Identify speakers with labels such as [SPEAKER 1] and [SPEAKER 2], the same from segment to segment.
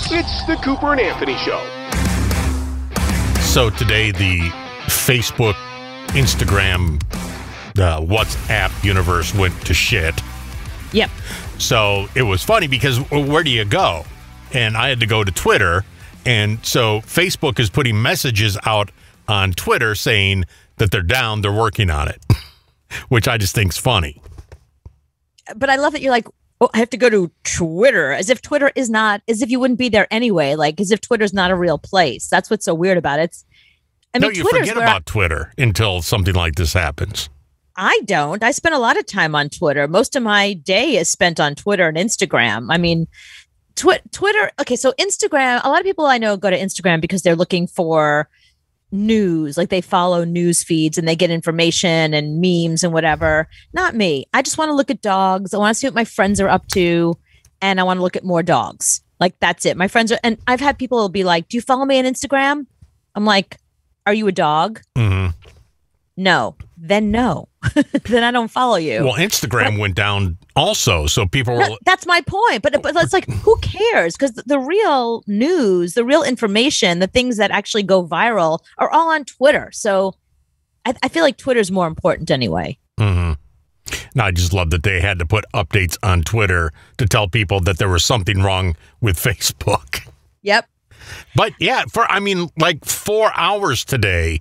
[SPEAKER 1] It's the Cooper and Anthony Show.
[SPEAKER 2] So today the Facebook, Instagram, WhatsApp universe went to shit.
[SPEAKER 3] Yep.
[SPEAKER 2] So it was funny because where do you go? And I had to go to Twitter. And so Facebook is putting messages out on Twitter saying that they're down, they're working on it, which I just think's funny.
[SPEAKER 3] But I love that you're like, oh, I have to go to Twitter, as if Twitter is not, as if you wouldn't be there anyway, like as if Twitter's not a real place. That's what's so weird about it.
[SPEAKER 2] No, you forget about Twitter until something like this happens.
[SPEAKER 3] I don't. I spend a lot of time on Twitter. Most of my day is spent on Twitter and Instagram. I mean, Twitter. Okay, so Instagram, a lot of people I know go to Instagram because they're looking for news, like they follow news feeds and they get information and memes and whatever. Not me. I just want to look at dogs. I want to see what my friends are up to, and I want to look at more dogs. Like, that's it. My friends are, and I've had people be like, do you follow me on Instagram? I'm like, are you a dog?
[SPEAKER 2] Mm-hmm.
[SPEAKER 3] No. Then no. Then I don't follow you.
[SPEAKER 2] Well, Instagram went down also, so people were...
[SPEAKER 3] No, that's my point. But it's like, who cares? Because the real news, the real information, the things that actually go viral are all on Twitter. So I feel like Twitter's more important anyway.
[SPEAKER 2] Mm-hmm. No, I just love that they had to put updates on Twitter to tell people that there was something wrong with Facebook.
[SPEAKER 3] Yep.
[SPEAKER 2] But yeah, like 4 hours today,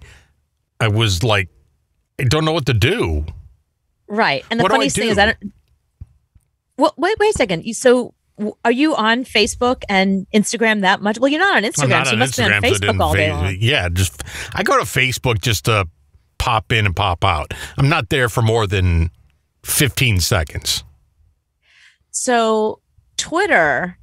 [SPEAKER 2] I was like, I don't know what to do.
[SPEAKER 3] Right. And the funniest thing is, I don't. Well, wait a second. So, are you on Facebook and Instagram that much? Well, you're not on Instagram, so you must be on Facebook all day long.
[SPEAKER 2] Yeah, I go to Facebook just to pop in and pop out. I'm not there for more than 15 seconds.
[SPEAKER 3] So, Twitter,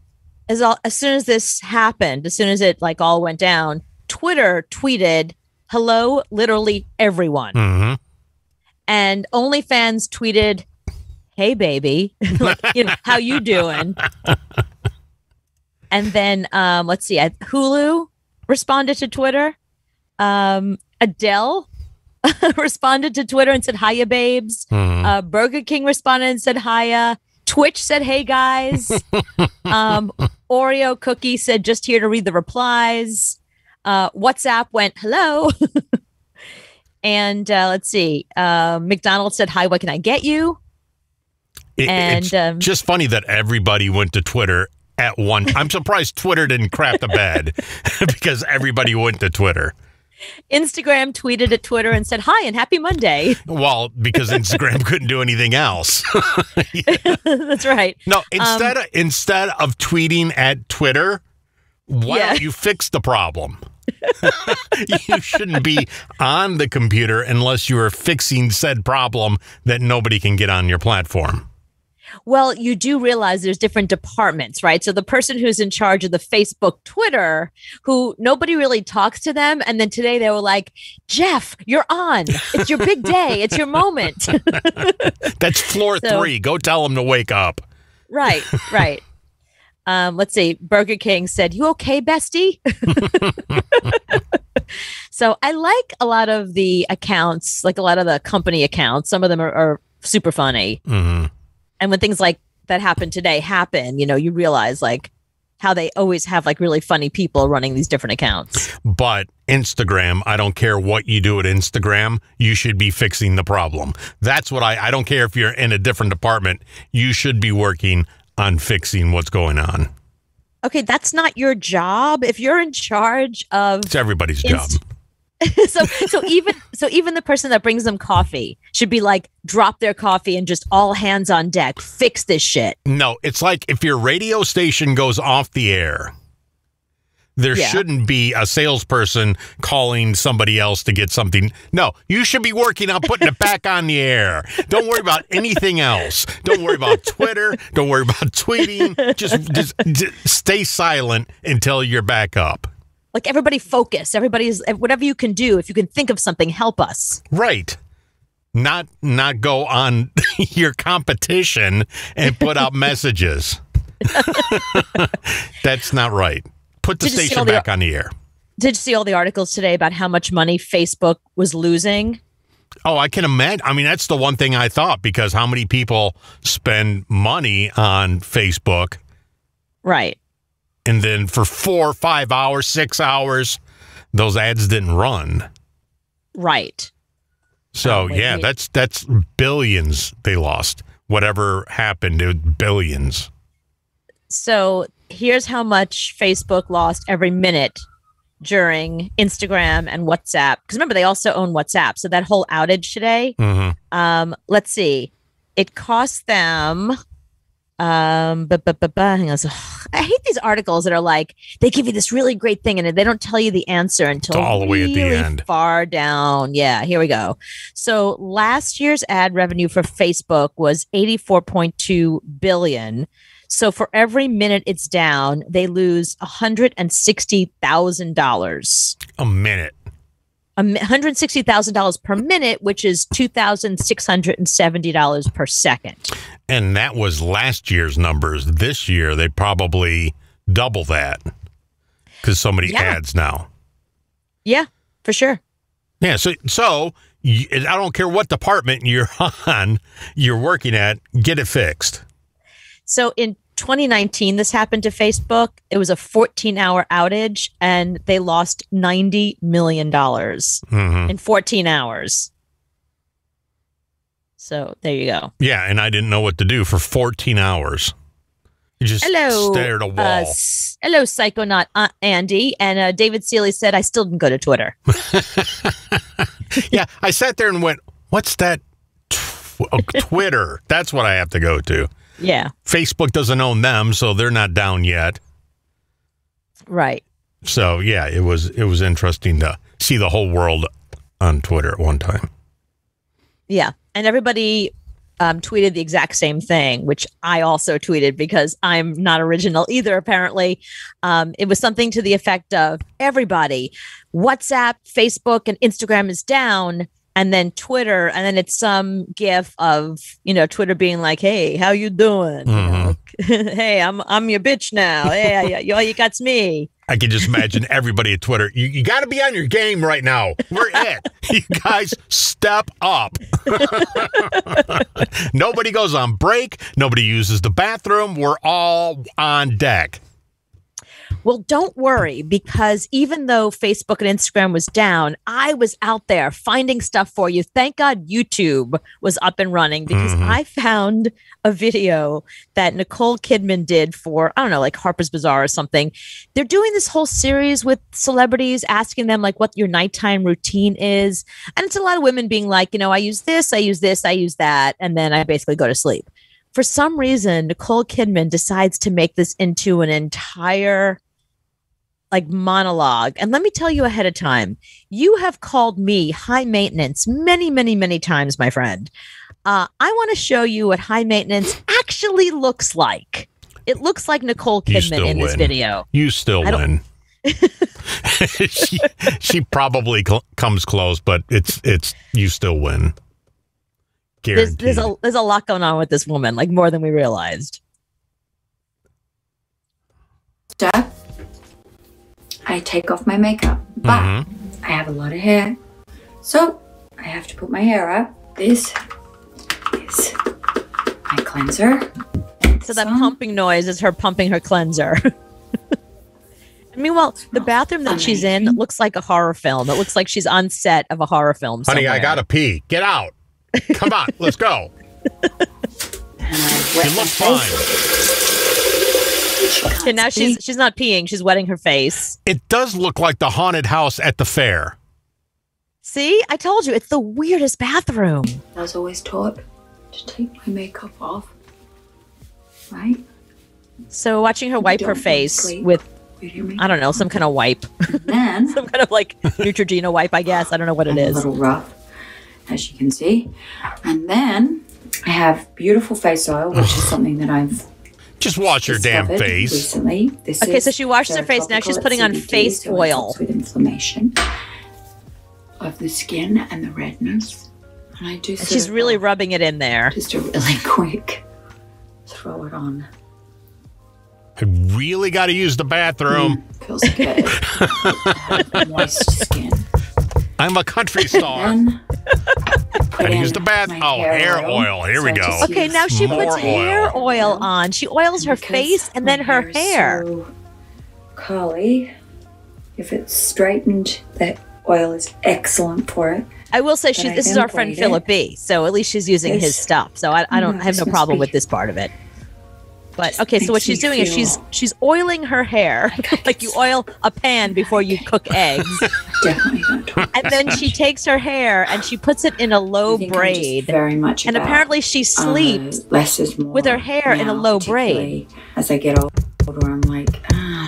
[SPEAKER 3] as soon as this happened, as soon as it like all went down, Twitter tweeted, "Hello, literally everyone."
[SPEAKER 2] Mm-hmm.
[SPEAKER 3] And OnlyFans tweeted, "Hey, baby, like, how you doing?" And then let's see, Hulu responded to Twitter. Adele responded to Twitter and said, "Hiya, babes."
[SPEAKER 2] Mm-hmm.
[SPEAKER 3] Burger King responded and said, "Hiya." Twitch said, "Hey, guys." Oreo Cookie said, "Just here to read the replies." WhatsApp went, "Hello." And let's see, McDonald's said, "Hi, what can I get you?"
[SPEAKER 2] It's just funny that everybody went to Twitter at one. I'm surprised Twitter didn't crap the bed because everybody went to Twitter.
[SPEAKER 3] Instagram tweeted at Twitter and said, "Hi and happy Monday."
[SPEAKER 2] Well, because Instagram couldn't do anything else.
[SPEAKER 3] That's right.
[SPEAKER 2] No, instead of tweeting at Twitter, why don't you fix the problem? You shouldn't be on the computer unless you are fixing said problem that nobody can get on your platform.
[SPEAKER 3] Well, you do realize there's different departments, right? So the person who's in charge of the Facebook, Twitter, who nobody really talks to them. And then today they were like, "Jeff, you're on. It's your big day. It's your moment."
[SPEAKER 2] That's floor 3. Go tell them to wake up.
[SPEAKER 3] Right. Let's see. Burger King said, "You okay, bestie?" So I like a lot of the accounts, like a lot of the company accounts. Some of them are super funny.
[SPEAKER 2] Mm-hmm.
[SPEAKER 3] And when things like that happen, you realize like how they always have like really funny people running these different accounts.
[SPEAKER 2] But Instagram, I don't care what you do at Instagram, you should be fixing the problem. That's what I don't care if you're in a different department, you should be working on fixing what's going on.
[SPEAKER 3] Okay, that's not your job. If you're in charge of...
[SPEAKER 2] It's everybody's job.
[SPEAKER 3] So even the person that brings them coffee should be like, drop their coffee and just all hands on deck, fix this shit.
[SPEAKER 2] No, it's like if your radio station goes off the air, there shouldn't be a salesperson calling somebody else to get something. No, you should be working on putting it back on the air. Don't worry about anything else. Don't worry about Twitter. Don't worry about tweeting. Just stay silent until you're back up.
[SPEAKER 3] Like, everybody focus. Everybody's, whatever you can do. If you can think of something, help us.
[SPEAKER 2] Right. Not go on your competition and put out messages. That's not right. Put the station back on the air.
[SPEAKER 3] Did you see all the articles today about how much money Facebook was losing?
[SPEAKER 2] Oh, I can imagine. I mean, that's the one thing I thought, because how many people spend money on Facebook?
[SPEAKER 3] Right.
[SPEAKER 2] And then for 4 or 5 hours, 6 hours, those ads didn't run.
[SPEAKER 3] Right.
[SPEAKER 2] So, that's billions they lost. Whatever happened, it was billions.
[SPEAKER 3] So here's how much Facebook lost every minute during Instagram and WhatsApp. Because remember, they also own WhatsApp. So that whole outage today, let's see. It cost them... hang on. So, I hate these articles that are like, they give you this really great thing and they don't tell you the answer until
[SPEAKER 2] all the way at the end.
[SPEAKER 3] Far down. Yeah, here we go. So last year's ad revenue for Facebook was $84.2 billion. So for every minute it's down, they lose $160,000
[SPEAKER 2] a minute.
[SPEAKER 3] $160,000 per minute, which is $2,670 per second.
[SPEAKER 2] And that was last year's numbers. This year, they probably double that because so many ads now.
[SPEAKER 3] Yeah, for sure.
[SPEAKER 2] Yeah, so I don't care what department you're on, you're working at, get it fixed.
[SPEAKER 3] So in 2019, this happened to Facebook. It was a 14-hour outage, and they lost $90 million in 14 hours. So there you go.
[SPEAKER 2] Yeah, and I didn't know what to do for 14 hours. You just stared at a wall.
[SPEAKER 3] Hello, Psychonaut Andy. And David Seeley said, I still didn't go to Twitter.
[SPEAKER 2] Yeah, I sat there and went, what's that? Twitter. That's what I have to go to.
[SPEAKER 3] Yeah.
[SPEAKER 2] Facebook doesn't own them, so they're not down yet.
[SPEAKER 3] Right.
[SPEAKER 2] So, yeah, it was interesting to see the whole world on Twitter at one time.
[SPEAKER 3] Yeah. And everybody tweeted the exact same thing, which I also tweeted because I'm not original either, apparently. It was something to the effect of everybody, WhatsApp, Facebook, and Instagram is down. And then Twitter, and then it's some gif of, Twitter being like, hey, how you doing? Hey, I'm your bitch now. Hey, you got me.
[SPEAKER 2] I can just imagine everybody at Twitter. You got to be on your game right now. We're it. You guys step up. Nobody goes on break. Nobody uses the bathroom. We're all on deck.
[SPEAKER 3] Well, don't worry, because even though Facebook and Instagram was down, I was out there finding stuff for you. Thank God YouTube was up and running, because I found a video that Nicole Kidman did for, I don't know, like Harper's Bazaar or something. They're doing this whole series with celebrities, asking them like what your nighttime routine is. And it's a lot of women being like, I use this, I use this, I use that. And then I basically go to sleep. For some reason, Nicole Kidman decides to make this into an entire monologue. And let me tell you ahead of time, you have called me high maintenance many, many, many times, my friend. I want to show you what high maintenance actually looks like. It looks like Nicole Kidman in this video.
[SPEAKER 2] You still win. she probably comes close, but it's you still win. Guaranteed.
[SPEAKER 3] There's a lot going on with this woman, like more than we realized.
[SPEAKER 4] I take off my makeup, but I have a lot of hair, so I have to put my hair up. This is my cleanser.
[SPEAKER 3] So that pumping noise is her pumping her cleanser. Meanwhile, the bathroom that she's in looks like a horror film. It looks like she's on set of a horror film somewhere.
[SPEAKER 2] Honey, I gotta pee. Get out. Come on, let's go. You look fine.
[SPEAKER 3] And now she's not peeing, she's wetting her face.
[SPEAKER 2] It does look like the haunted house at the fair.
[SPEAKER 3] See? I told you, it's the weirdest bathroom.
[SPEAKER 4] I was always taught to take my makeup off. Right?
[SPEAKER 3] So watching her wipe her face with, I don't know, some kind of wipe.
[SPEAKER 4] Then
[SPEAKER 3] some kind of like Neutrogena wipe, I guess. I don't know what it is.
[SPEAKER 4] A little rough, as you can see. And then I have beautiful face oil, which is something that I've
[SPEAKER 2] just wash your damn face.
[SPEAKER 4] Recently.
[SPEAKER 3] Okay, so she washes her face. Now she's putting on face oil.
[SPEAKER 4] With inflammation of the skin and the redness. And I do.
[SPEAKER 3] She's really rubbing it in there.
[SPEAKER 4] Just a really quick throw it on.
[SPEAKER 2] I really got to use the bathroom.
[SPEAKER 4] Feels good. Moist skin.
[SPEAKER 2] I'm a country star. Gotta use the bath. Oh, hair oil. Here we go.
[SPEAKER 3] Okay, now she puts hair oil on. She oils her face and then her hair.
[SPEAKER 4] So curly. If it's straightened, the oil is excellent for it.
[SPEAKER 3] I will say this is our friend Philip B. So at least she's using his stuff. So I have no problem with this part of it. But okay, so what she's doing is she's oiling her hair like you oil a pan before you cook eggs.
[SPEAKER 4] Definitely don't.
[SPEAKER 3] And then she takes her hair and she puts it in a low braid.
[SPEAKER 4] Very much.
[SPEAKER 3] And apparently she sleeps
[SPEAKER 4] less is more
[SPEAKER 3] with her hair in a low braid.
[SPEAKER 4] As I get older, I'm like,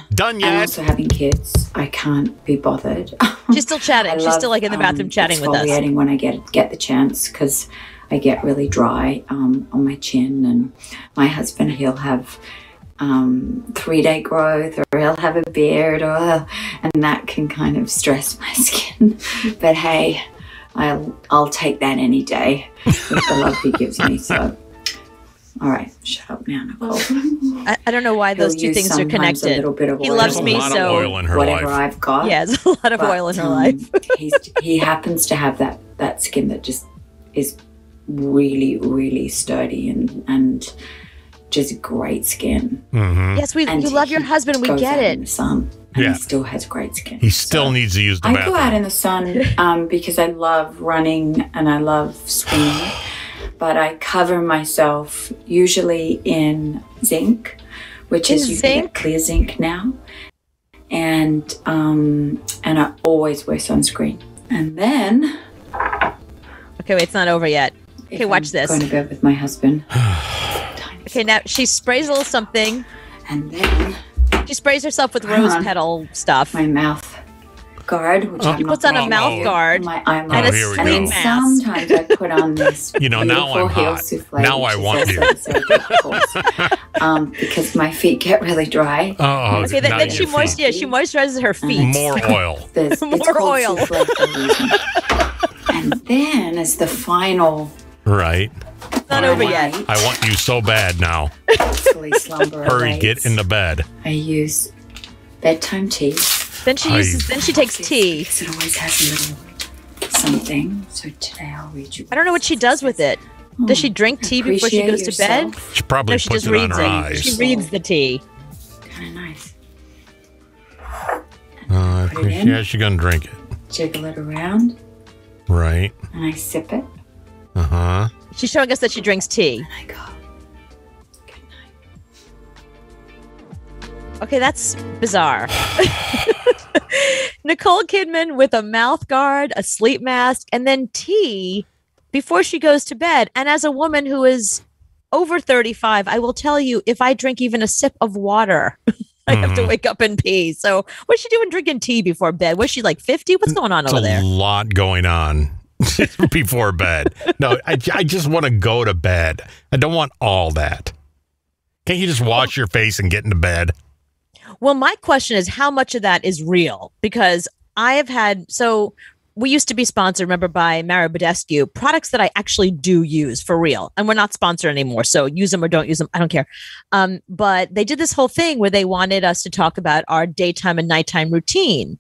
[SPEAKER 2] done yet?
[SPEAKER 4] I'm also having kids. I can't be bothered.
[SPEAKER 3] She's still chatting. She's still like in the bathroom chatting with us.
[SPEAKER 4] Exfoliating when I get the chance because I get really dry on my chin, and my husband, he'll have 3-day growth, or he'll have a beard, and that can kind of stress my skin. But hey, I'll take that any day with the love he gives me. So, all right, shut up now, Nicole.
[SPEAKER 3] I don't know why those two things are connected. He loves me, so
[SPEAKER 2] oil in her
[SPEAKER 4] whatever
[SPEAKER 2] life.
[SPEAKER 4] I've got.
[SPEAKER 3] Yeah, there's a lot of oil in her life.
[SPEAKER 4] he happens to have that skin that just is really, really sturdy and just great skin.
[SPEAKER 2] Mm-hmm.
[SPEAKER 3] Yes, you love your husband. We get it.
[SPEAKER 4] In the sun, and he still has great skin.
[SPEAKER 2] He still needs to use the bathroom.
[SPEAKER 4] I go out in the sun because I love running and I love swimming, but I cover myself usually in zinc, which is you can get clear zinc now, and I always wear sunscreen. And then,
[SPEAKER 3] okay, wait, it's not over yet. Okay, watch this.
[SPEAKER 4] I'm going to bed with my husband.
[SPEAKER 3] Okay, now she sprays a little something.
[SPEAKER 4] And then
[SPEAKER 3] she sprays herself with rose petal stuff.
[SPEAKER 4] My mouth guard, which
[SPEAKER 3] she puts on a mouth guard
[SPEAKER 4] my
[SPEAKER 3] and a sleep mask.
[SPEAKER 4] Sometimes I put on this.
[SPEAKER 2] Now I'm hot. Now I want you.
[SPEAKER 4] Because my feet get really dry.
[SPEAKER 3] Okay, then she moisturizes her feet.
[SPEAKER 2] More oil.
[SPEAKER 3] More oil.
[SPEAKER 4] And then as the final.
[SPEAKER 2] Right.
[SPEAKER 3] It's not over yet.
[SPEAKER 2] I want you so bad now. Hurry, get in the bed.
[SPEAKER 4] I use bedtime tea.
[SPEAKER 3] Then she takes tea.
[SPEAKER 4] It always has a little something. So today I'll read you.
[SPEAKER 3] I don't know what she does with it. Does she drink tea before she goes to bed?
[SPEAKER 2] She probably puts it on her eyes.
[SPEAKER 3] She reads the tea.
[SPEAKER 4] Kind of nice.
[SPEAKER 2] Yeah, she's gonna drink it.
[SPEAKER 4] Jiggle it around.
[SPEAKER 2] Right.
[SPEAKER 4] And I sip it.
[SPEAKER 2] Uh-huh.
[SPEAKER 3] She's showing us that she drinks tea.
[SPEAKER 4] And I go, good night.
[SPEAKER 3] Okay, that's bizarre. Nicole Kidman with a mouth guard, a sleep mask, and then tea before she goes to bed. And as a woman who is over 35, I will tell you, if I drink even a sip of water, I have to wake up and pee. So what's she doing drinking tea before bed? Was she like 50? What's going on over there?
[SPEAKER 2] A lot going on before bed. No, I just want to go to bed. I don't want all that. Can't you just wash your face and get into bed?
[SPEAKER 3] Well, my question is how much of that is real? Because I have had, we used to be sponsored, remember, by Mara Badescu, products that I actually do use for real. And we're not sponsored anymore. So use them or don't use them. I don't care. But they did this whole thing where they wanted us to talk about our daytime and nighttime routine.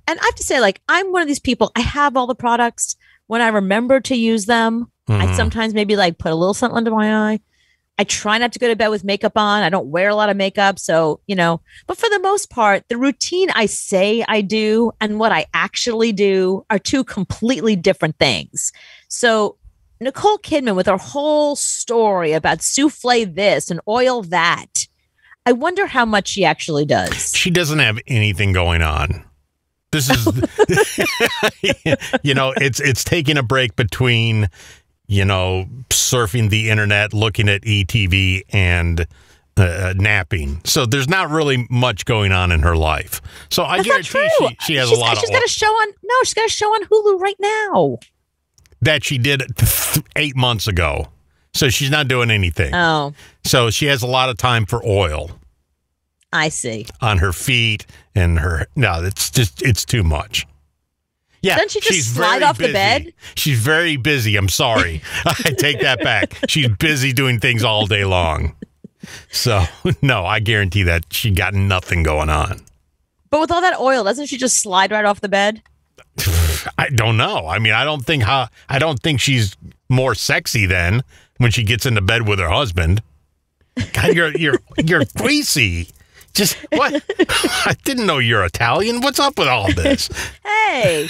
[SPEAKER 3] And I have to say, like, I'm one of these people, I have all the products. When I remember to use them, I sometimes maybe like put a little something under my eye. I try not to go to bed with makeup on. I don't wear a lot of makeup. So, but for the most part, the routine I say I do and what I actually do are two completely different things. So Nicole Kidman with her whole story about souffle this and oil that, I wonder how much she actually does.
[SPEAKER 2] She doesn't have anything going on. This is, it's taking a break between, surfing the internet, looking at ETV, and napping. So there's not really much going on in her life. So I guarantee she has a lot of.
[SPEAKER 3] She's got a show on. No, she's got a show on Hulu right now.
[SPEAKER 2] That she did 8 months ago. So she's not doing anything.
[SPEAKER 3] Oh.
[SPEAKER 2] So she has a lot of time for oil.
[SPEAKER 3] I see.
[SPEAKER 2] On her feet and her. No, it's too much. Yeah,
[SPEAKER 3] doesn't she just slide off the bed?
[SPEAKER 2] She's very busy. I'm sorry. I take that back. She's busy doing things all day long. So, no, I guarantee that she got nothing going on.
[SPEAKER 3] But with all that oil, doesn't she just slide right off the bed?
[SPEAKER 2] I don't know. I mean, I don't think she's more sexy then when she gets into bed with her husband. God, you're greasy. Just what? I didn't know you're Italian. What's up with all this?
[SPEAKER 3] Hey.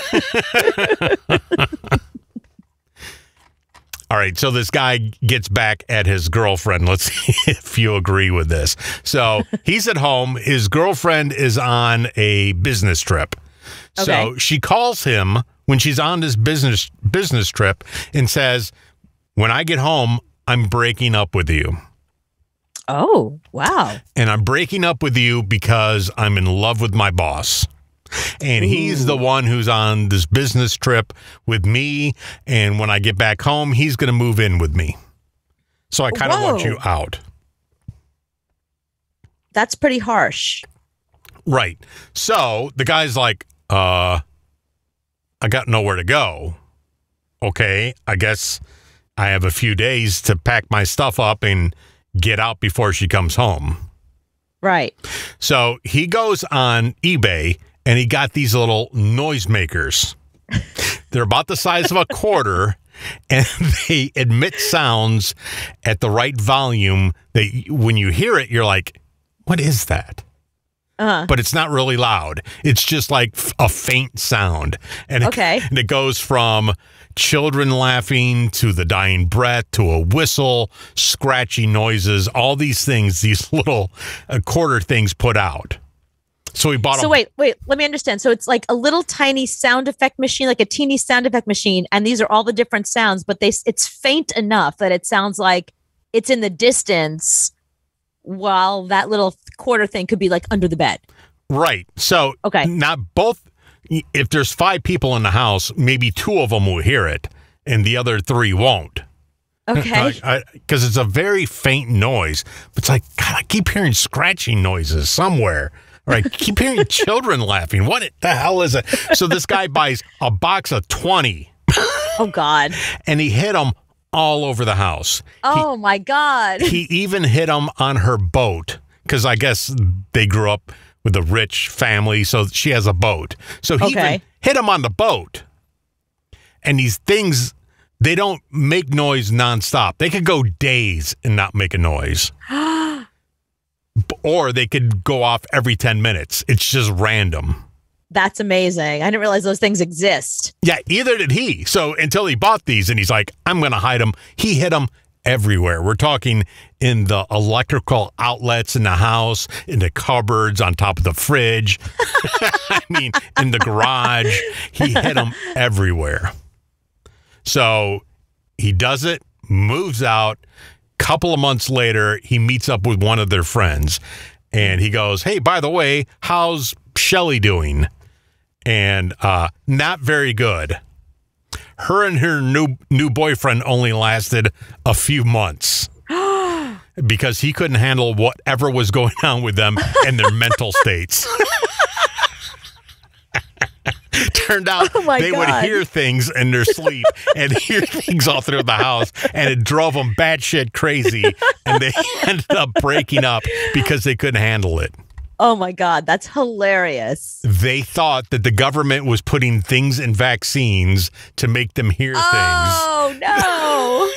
[SPEAKER 2] All right, so this guy gets back at his girlfriend. Let's see if you agree with this. So he's at home. His girlfriend is on a business trip.
[SPEAKER 3] Okay.
[SPEAKER 2] So she calls him when she's on this business trip and says, when I get home, I'm breaking up with you.
[SPEAKER 3] Oh, wow.
[SPEAKER 2] And I'm breaking up with you because I'm in love with my boss. And he's the one who's on this business trip with me. And when I get back home, he's going to move in with me. So I kind of want you out.
[SPEAKER 3] That's pretty harsh.
[SPEAKER 2] Right. So the guy's like, I got nowhere to go. Okay, I guess I have a few days to pack my stuff up and get out before she comes home.
[SPEAKER 3] Right.
[SPEAKER 2] So he goes on eBay and he got these little noisemakers. They're about the size of a quarter and they emit sounds at the right volume that when you hear it, you're like, what is that? But it's not really loud. It's just like a faint sound. And it goes from children laughing to the dying breath to a whistle, scratchy noises, all these things, these little quarter things put out. So we bought.
[SPEAKER 3] So wait, let me understand. So it's like a little tiny sound effect machine, like a teeny sound effect machine, and these are all the different sounds, but it's faint enough that it sounds like it's in the distance, while that little quarter thing could be like under the bed.
[SPEAKER 2] Right. So not both. If there's 5 people in the house, maybe 2 of them will hear it, and the other 3 won't.
[SPEAKER 3] Okay.
[SPEAKER 2] Because it's a very faint noise. It's like, God, I keep hearing scratching noises somewhere. Or I keep hearing children laughing. What the hell is it? So this guy buys a box of 20.
[SPEAKER 3] Oh, God.
[SPEAKER 2] And he hit them all over the house.
[SPEAKER 3] Oh, my God.
[SPEAKER 2] He even hit them on her boat because I guess they grew up with a rich family, so she has a boat. So he even hit them on the boat. And these things, they don't make noise nonstop. They could go days and not make a noise. Or they could go off every 10 minutes. It's just random.
[SPEAKER 3] That's amazing. I didn't realize those things exist.
[SPEAKER 2] Yeah, either did he. So until he bought these and he's like, I'm going to hide them. He hid them everywhere. We're talking in the electrical outlets in the house, in the cupboards, on top of the fridge. I mean, in the garage. He hid them everywhere. So he does it, moves out. Couple of months later, he meets up with one of their friends. And he goes, hey, by the way, how's Shelly doing? And not very good. Her and her new boyfriend only lasted a few months because he couldn't handle whatever was going on with them and their mental states. Turned out they would hear things in their sleep and hear things all through the house, and it drove them batshit crazy, and they ended up breaking up because they couldn't handle it.
[SPEAKER 3] Oh, my God. That's hilarious.
[SPEAKER 2] They thought that the government was putting things in vaccines to make them hear things.
[SPEAKER 3] Oh, no.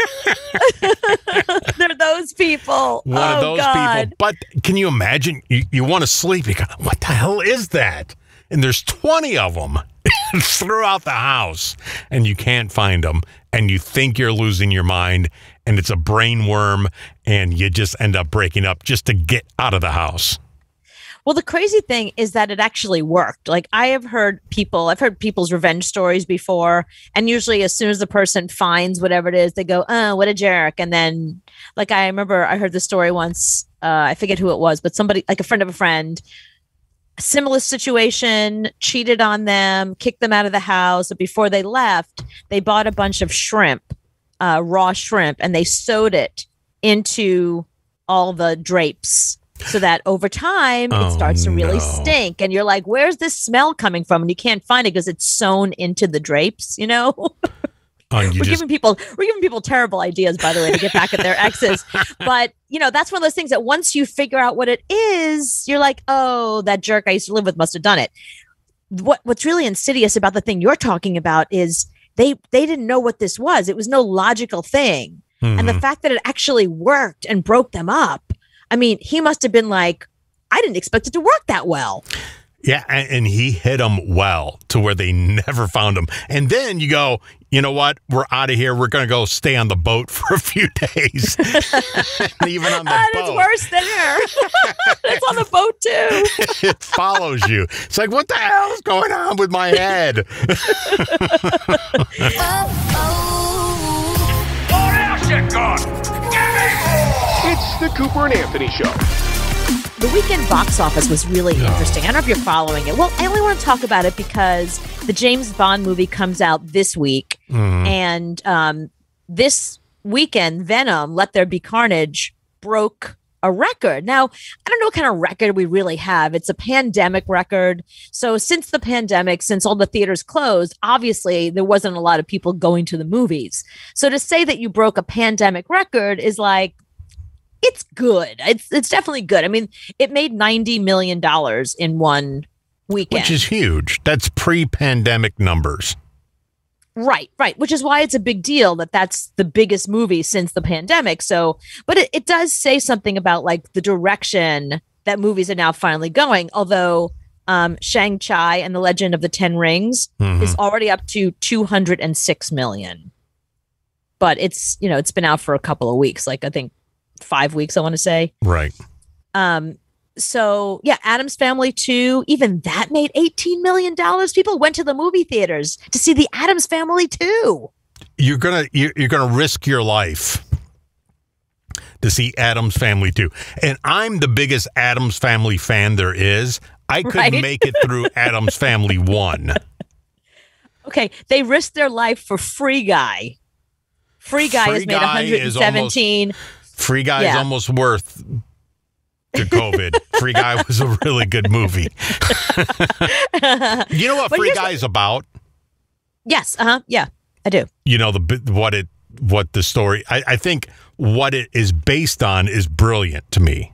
[SPEAKER 3] They're those people.
[SPEAKER 2] One of those people. But can you imagine? You want to sleep. You go, what the hell is that? And there's 20 of them throughout the house, and you can't find them, and you think you're losing your mind, and it's a brain worm, and you just end up breaking up just to get out of the house.
[SPEAKER 3] Well, the crazy thing is that it actually worked. Like I've heard people's revenge stories before, and usually as soon as the person finds whatever it is, they go, what a jerk. And then like, I remember I heard the story once, I forget who it was, but somebody, like a friend of a friend, similar situation, cheated on them, kicked them out of the house. But before they left, they bought a bunch of shrimp, raw shrimp, and they sewed it into all the drapes so that over time it starts to really stink. And you're like, where's this smell coming from? And you can't find it because it's sewn into the drapes, you know? We're giving people terrible ideas, by the way, to get back at their exes. But, you know, that's one of those things that once you figure out what it is, you're like, oh, that jerk I used to live with must have done it. What's really insidious about the thing you're talking about is they didn't know what this was. It was no logical thing. Mm-hmm. And the fact that it actually worked and broke them up. I mean, he must have been like, I didn't expect it to work that well.
[SPEAKER 2] Yeah, and he hit them well to where they never found him. And then you go, you know what? We're out of here. We're going to go stay on the boat for a few days. Even on the boat.
[SPEAKER 3] It's worse there. It's on the boat, too.
[SPEAKER 2] It follows you. It's like, what the hell is going on with my head?
[SPEAKER 1] It's the Cooper and Anthony Show.
[SPEAKER 3] The weekend box office was really interesting. I don't know if you're following it. Well, I only want to talk about it because the James Bond movie comes out this week. And this weekend, Venom, Let There Be Carnage, broke a record. Now, I don't know what kind of record we really have. It's a pandemic record. So since the pandemic, since all the theaters closed, obviously there wasn't a lot of people going to the movies. So to say that you broke a pandemic record is like, it's good. It's definitely good. I mean, it made $90 million in one weekend.
[SPEAKER 2] Which is huge. That's pre-pandemic numbers.
[SPEAKER 3] Right. Which is why it's a big deal that that's the biggest movie since the pandemic. So, but it does say something about like the direction that movies are now finally going. Although Shang-Chi and the Legend of the Ten Rings is already up to 206 million. But it's been out for a couple of weeks. Like I think 5 weeks, I want to say.
[SPEAKER 2] Right.
[SPEAKER 3] So yeah, Addams Family 2, even that made $18 million. People went to the movie theaters to see the Addams Family 2.
[SPEAKER 2] You're gonna risk your life to see Addams Family 2. And I'm the biggest Addams Family fan there is. I couldn't make it through Addams Family 1.
[SPEAKER 3] Okay, they risked their life for Free Guy. Free Guy has made 117.
[SPEAKER 2] Free Guy is almost worth to COVID. Free Guy was a really good movie. You know what Free Guy is about?
[SPEAKER 3] Yes. Yeah, I do.
[SPEAKER 2] You know what the story. I think what it is based on is brilliant to me.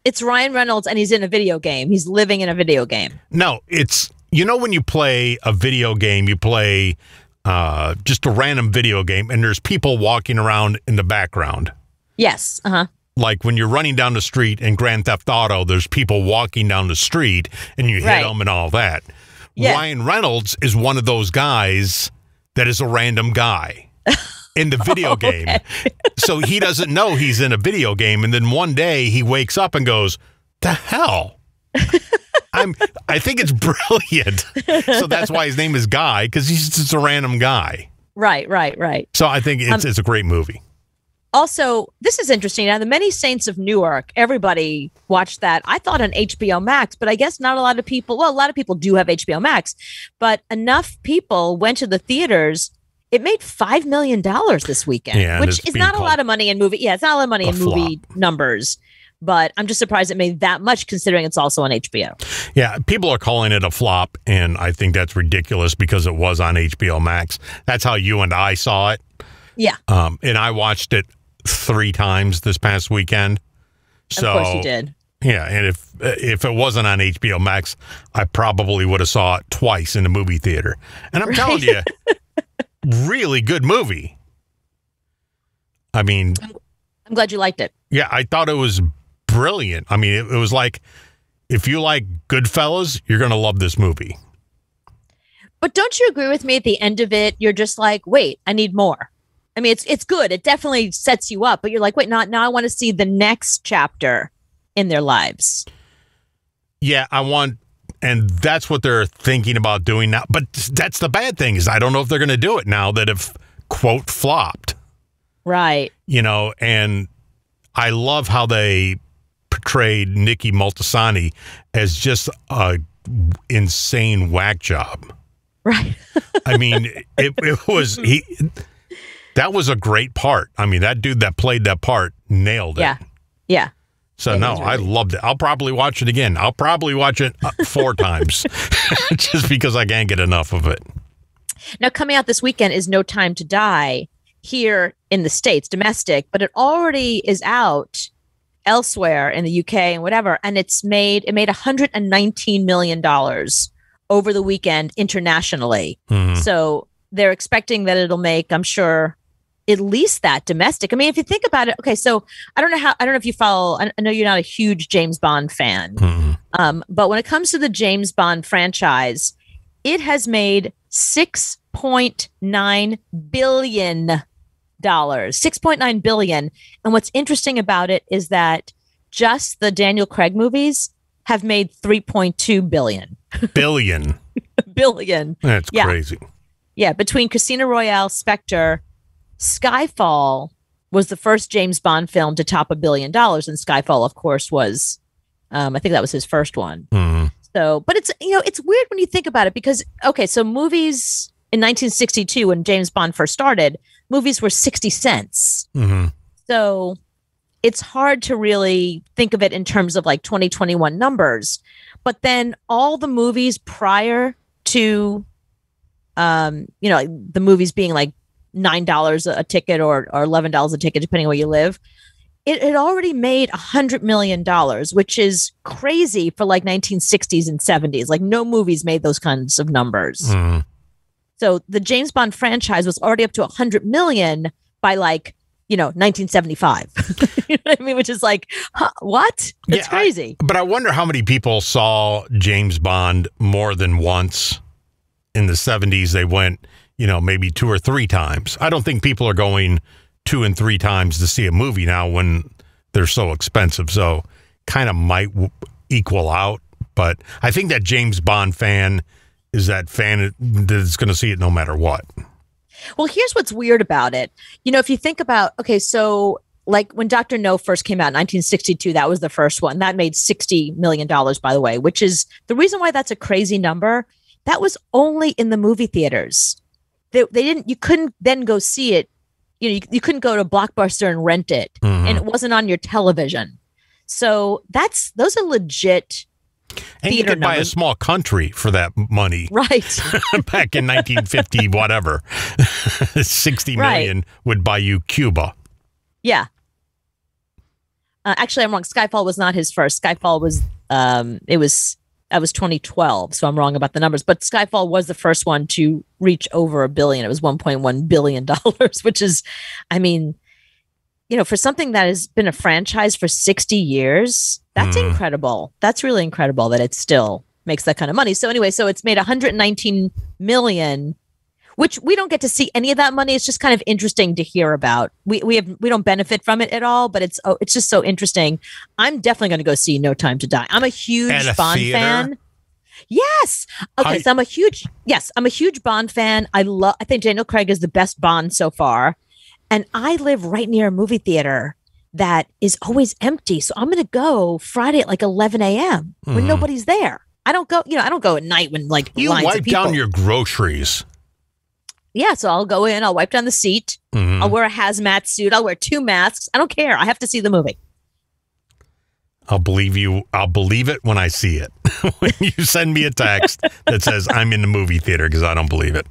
[SPEAKER 3] It's Ryan Reynolds, and he's in a video game. He's living in a video game.
[SPEAKER 2] No, it's when you play a video game, you play just a random video game, and there's people walking around in the background.
[SPEAKER 3] Yes.
[SPEAKER 2] Like when you're running down the street in Grand Theft Auto, there's people walking down the street and you hit them and all that. Yeah. Ryan Reynolds is one of those guys that is a random guy in the video game. So he doesn't know he's in a video game. And then one day he wakes up and goes, "The hell?" I think it's brilliant. So that's why his name is Guy, because he's just a random guy.
[SPEAKER 3] Right.
[SPEAKER 2] So I think it's a great movie.
[SPEAKER 3] Also, this is interesting. Now, The Many Saints of Newark, everybody watched that. I thought on HBO Max, but I guess not a lot of people. Well, a lot of people do have HBO Max, but enough people went to the theaters. It made $5 million this weekend, which is not a lot of money in movie. Yeah, it's not a lot of money in movie numbers, but I'm just surprised it made that much considering it's also on HBO. Yeah,
[SPEAKER 2] people are calling it a flop, and I think that's ridiculous because it was on HBO Max. That's how you and I saw it.
[SPEAKER 3] Yeah.
[SPEAKER 2] And I watched it 3 times this past weekend. So,
[SPEAKER 3] of course you did.
[SPEAKER 2] Yeah, and if it wasn't on HBO Max, I probably would have saw it twice in the movie theater. And I'm telling you, really good movie. I mean,
[SPEAKER 3] I'm glad you liked it.
[SPEAKER 2] Yeah, I thought it was brilliant. I mean, it was like, if you like Goodfellas, you're going to love this movie.
[SPEAKER 3] But don't you agree with me at the end of it? You're just like, wait, I need more. I mean, it's good. It definitely sets you up, but you're like, wait, now I want to see the next chapter in their lives.
[SPEAKER 2] Yeah, and that's what they're thinking about doing now. But that's the bad thing is I don't know if they're going to do it now that have, quote, flopped.
[SPEAKER 3] Right.
[SPEAKER 2] And I love how they portrayed Nikki Moltisanti as just a insane whack job.
[SPEAKER 3] Right.
[SPEAKER 2] I mean, it was that was a great part. I mean, that dude that played that part nailed it.
[SPEAKER 3] Yeah.
[SPEAKER 2] So I loved it. I'll probably watch it again. I'll probably watch it 4 times just because I can't get enough of it.
[SPEAKER 3] Now, coming out this weekend is No Time to Die here in the States, domestic, but it already is out elsewhere in the UK and whatever. And it made $119 million over the weekend internationally. Mm-hmm. So they're expecting that it'll make, I'm sure, at least that domestic. I mean, if you think about it, okay, so I don't know if you follow, I know you're not a huge James Bond fan, but when it comes to the James Bond franchise, it has made $6.9 billion. $6.9 billion. And what's interesting about it is that just the Daniel Craig movies have made $3.2 billion. Billion.
[SPEAKER 2] That's crazy.
[SPEAKER 3] Yeah, between Casino Royale, Spectre, Skyfall was the first James Bond film to top $1 billion, and Skyfall, of course, was I think that was his first one. So, but it's it's weird when you think about it because so movies in 1962 when James Bond first started, movies were 60 cents. So it's hard to really think of it in terms of like 2021 numbers. But then all the movies prior to the movies being like $9 a ticket or $11 a ticket, depending on where you live, it had already made $100 million, which is crazy for like 1960s and 70s. Like no movies made those kinds of numbers. So the James Bond franchise was already up to 100 million by like, 1975. You know what I mean? Which is like, what? It's crazy.
[SPEAKER 2] But I wonder how many people saw James Bond more than once. In the 70s, they went, maybe 2 or 3 times. I don't think people are going 2 and 3 times to see a movie now when they're so expensive. So kind of might equal out. But I think that James Bond fan is that fan that's going to see it no matter what.
[SPEAKER 3] Well, here's what's weird about it. If you think about, so like when Dr. No first came out in 1962, that was the first one. That made $60 million, by the way, which is the reason why that's a crazy number. That was only in the movie theaters. You couldn't then go see it. You couldn't go to Blockbuster and rent it, and it wasn't on your television. So those are legit.
[SPEAKER 2] And you could buy a small country for that money.
[SPEAKER 3] Right.
[SPEAKER 2] Back in 1950, whatever. 60 million would buy you Cuba.
[SPEAKER 3] Yeah. Actually, I'm wrong. Skyfall was not his first. Skyfall was, that was 2012. So I'm wrong about the numbers. But Skyfall was the first one to reach over $1 billion. It was $1.1 billion, which is, for something that has been a franchise for 60 years, that's incredible. That's really incredible that it still makes that kind of money. So anyway, it's made 119 million, which we don't get to see any of that money. It's just kind of interesting to hear about. We don't benefit from it at all, but it's just so interesting. I'm definitely going to go see No Time to Die. I'm a huge Bond fan. Yes. Okay. So I'm a huge Bond fan. I think Daniel Craig is the best Bond so far. And I live right near a movie theater that is always empty. So I'm going to go Friday at like 11 a.m. when nobody's there. I don't go, I don't go at night when like
[SPEAKER 2] you
[SPEAKER 3] lines
[SPEAKER 2] wipe
[SPEAKER 3] of people.
[SPEAKER 2] Down your groceries.
[SPEAKER 3] Yeah. So I'll go in, I'll wipe down the seat. I'll wear a hazmat suit. I'll wear 2 masks. I don't care. I have to see the movie.
[SPEAKER 2] I'll believe you. I'll believe it when I see it. When you send me a text that says I'm in the movie theater, because I don't believe it.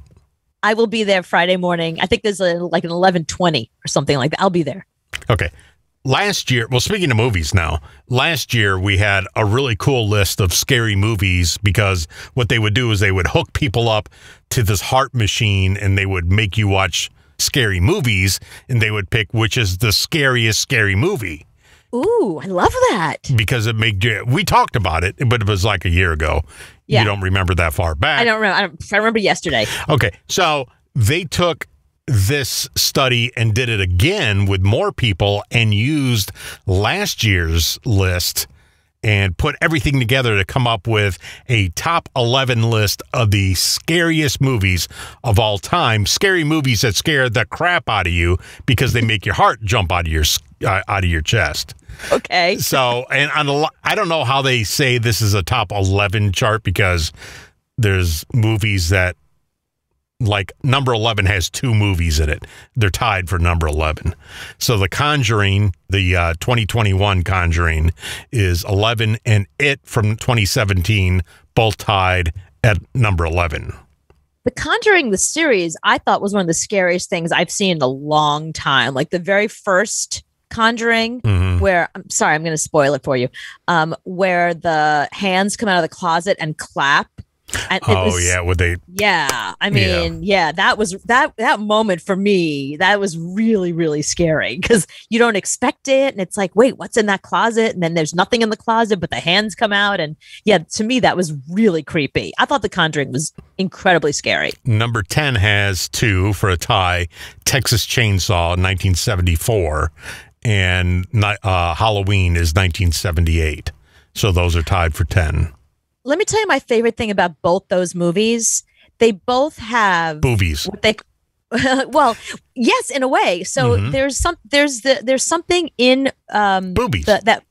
[SPEAKER 3] I will be there Friday morning. I think there's like an 11:20 or something like that. I'll be there.
[SPEAKER 2] Okay. Last year, well, speaking of movies now, last year we had a really cool list of scary movies because what they would do is they would hook people up to this heart machine and they would make you watch scary movies and they would pick which is the scariest scary movie.
[SPEAKER 3] Ooh, I love that.
[SPEAKER 2] Because it made you, we talked about it, but it was like a year ago. Yeah. You don't remember that far back.
[SPEAKER 3] I don't remember. I remember yesterday.
[SPEAKER 2] Okay. So they took this study and did it again with more people and used last year's list and put everything together to come up with a top 11 list of the scariest movies of all time. Scary movies that scare the crap out of you because they make your heart jump out of your chest.
[SPEAKER 3] Okay.
[SPEAKER 2] So, and I don't know how they say this is a top 11 chart because there's movies that, like, number 11 has 2 movies in it. They're tied for number 11. So The Conjuring, the 2021 Conjuring, is 11, and It from 2017, both tied at number 11.
[SPEAKER 3] The Conjuring, the series, I thought was one of the scariest things I've seen in a long time. Like the very first Conjuring, where, I'm sorry, I'm going to spoil it for you, where the hands come out of the closet and clap. And that moment for me, that was really, really scary because you don't expect it. And it's like, wait, what's in that closet? And then there's nothing in the closet, but the hands come out. And yeah, to me, that was really creepy. I thought The Conjuring was incredibly scary.
[SPEAKER 2] Number 10 has 2 for a tie, Texas Chainsaw, 1974, and Halloween is 1978. So those are tied for 10.
[SPEAKER 3] Let me tell you my favorite thing about both those movies. They both have
[SPEAKER 2] boobies.
[SPEAKER 3] Well, yes, in a way. So there's something in
[SPEAKER 2] boobies
[SPEAKER 3] that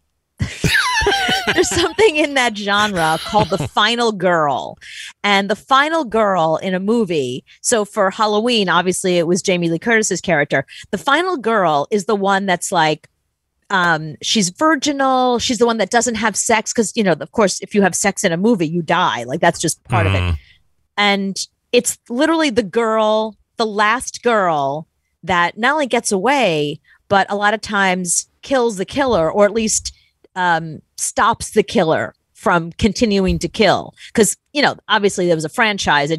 [SPEAKER 3] there's something in that genre called the final girl, and the final girl in a movie. So for Halloween, obviously it was Jamie Lee Curtis's character. The final girl is the one that's like, she's virginal. She's the one that doesn't have sex because, of course, if you have sex in a movie, you die. Like that's just part of it. And it's literally the last girl that not only gets away, but a lot of times kills the killer, or at least stops the killer from continuing to kill. Because, obviously there was a franchise.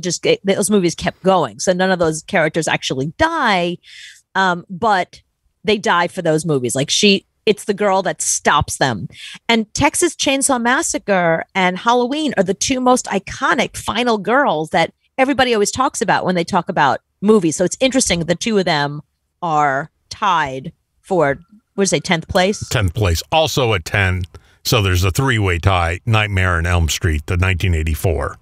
[SPEAKER 3] Those movies kept going. So none of those characters actually die. But they die for those movies. Like it's the girl that stops them. And Texas Chainsaw Massacre and Halloween are the two most iconic final girls that everybody always talks about when they talk about movies. So it's interesting. The two of them are tied for, 10th place?
[SPEAKER 2] 10th place. Also at 10. So there's a 3-way tie, Nightmare on Elm Street, the 1984.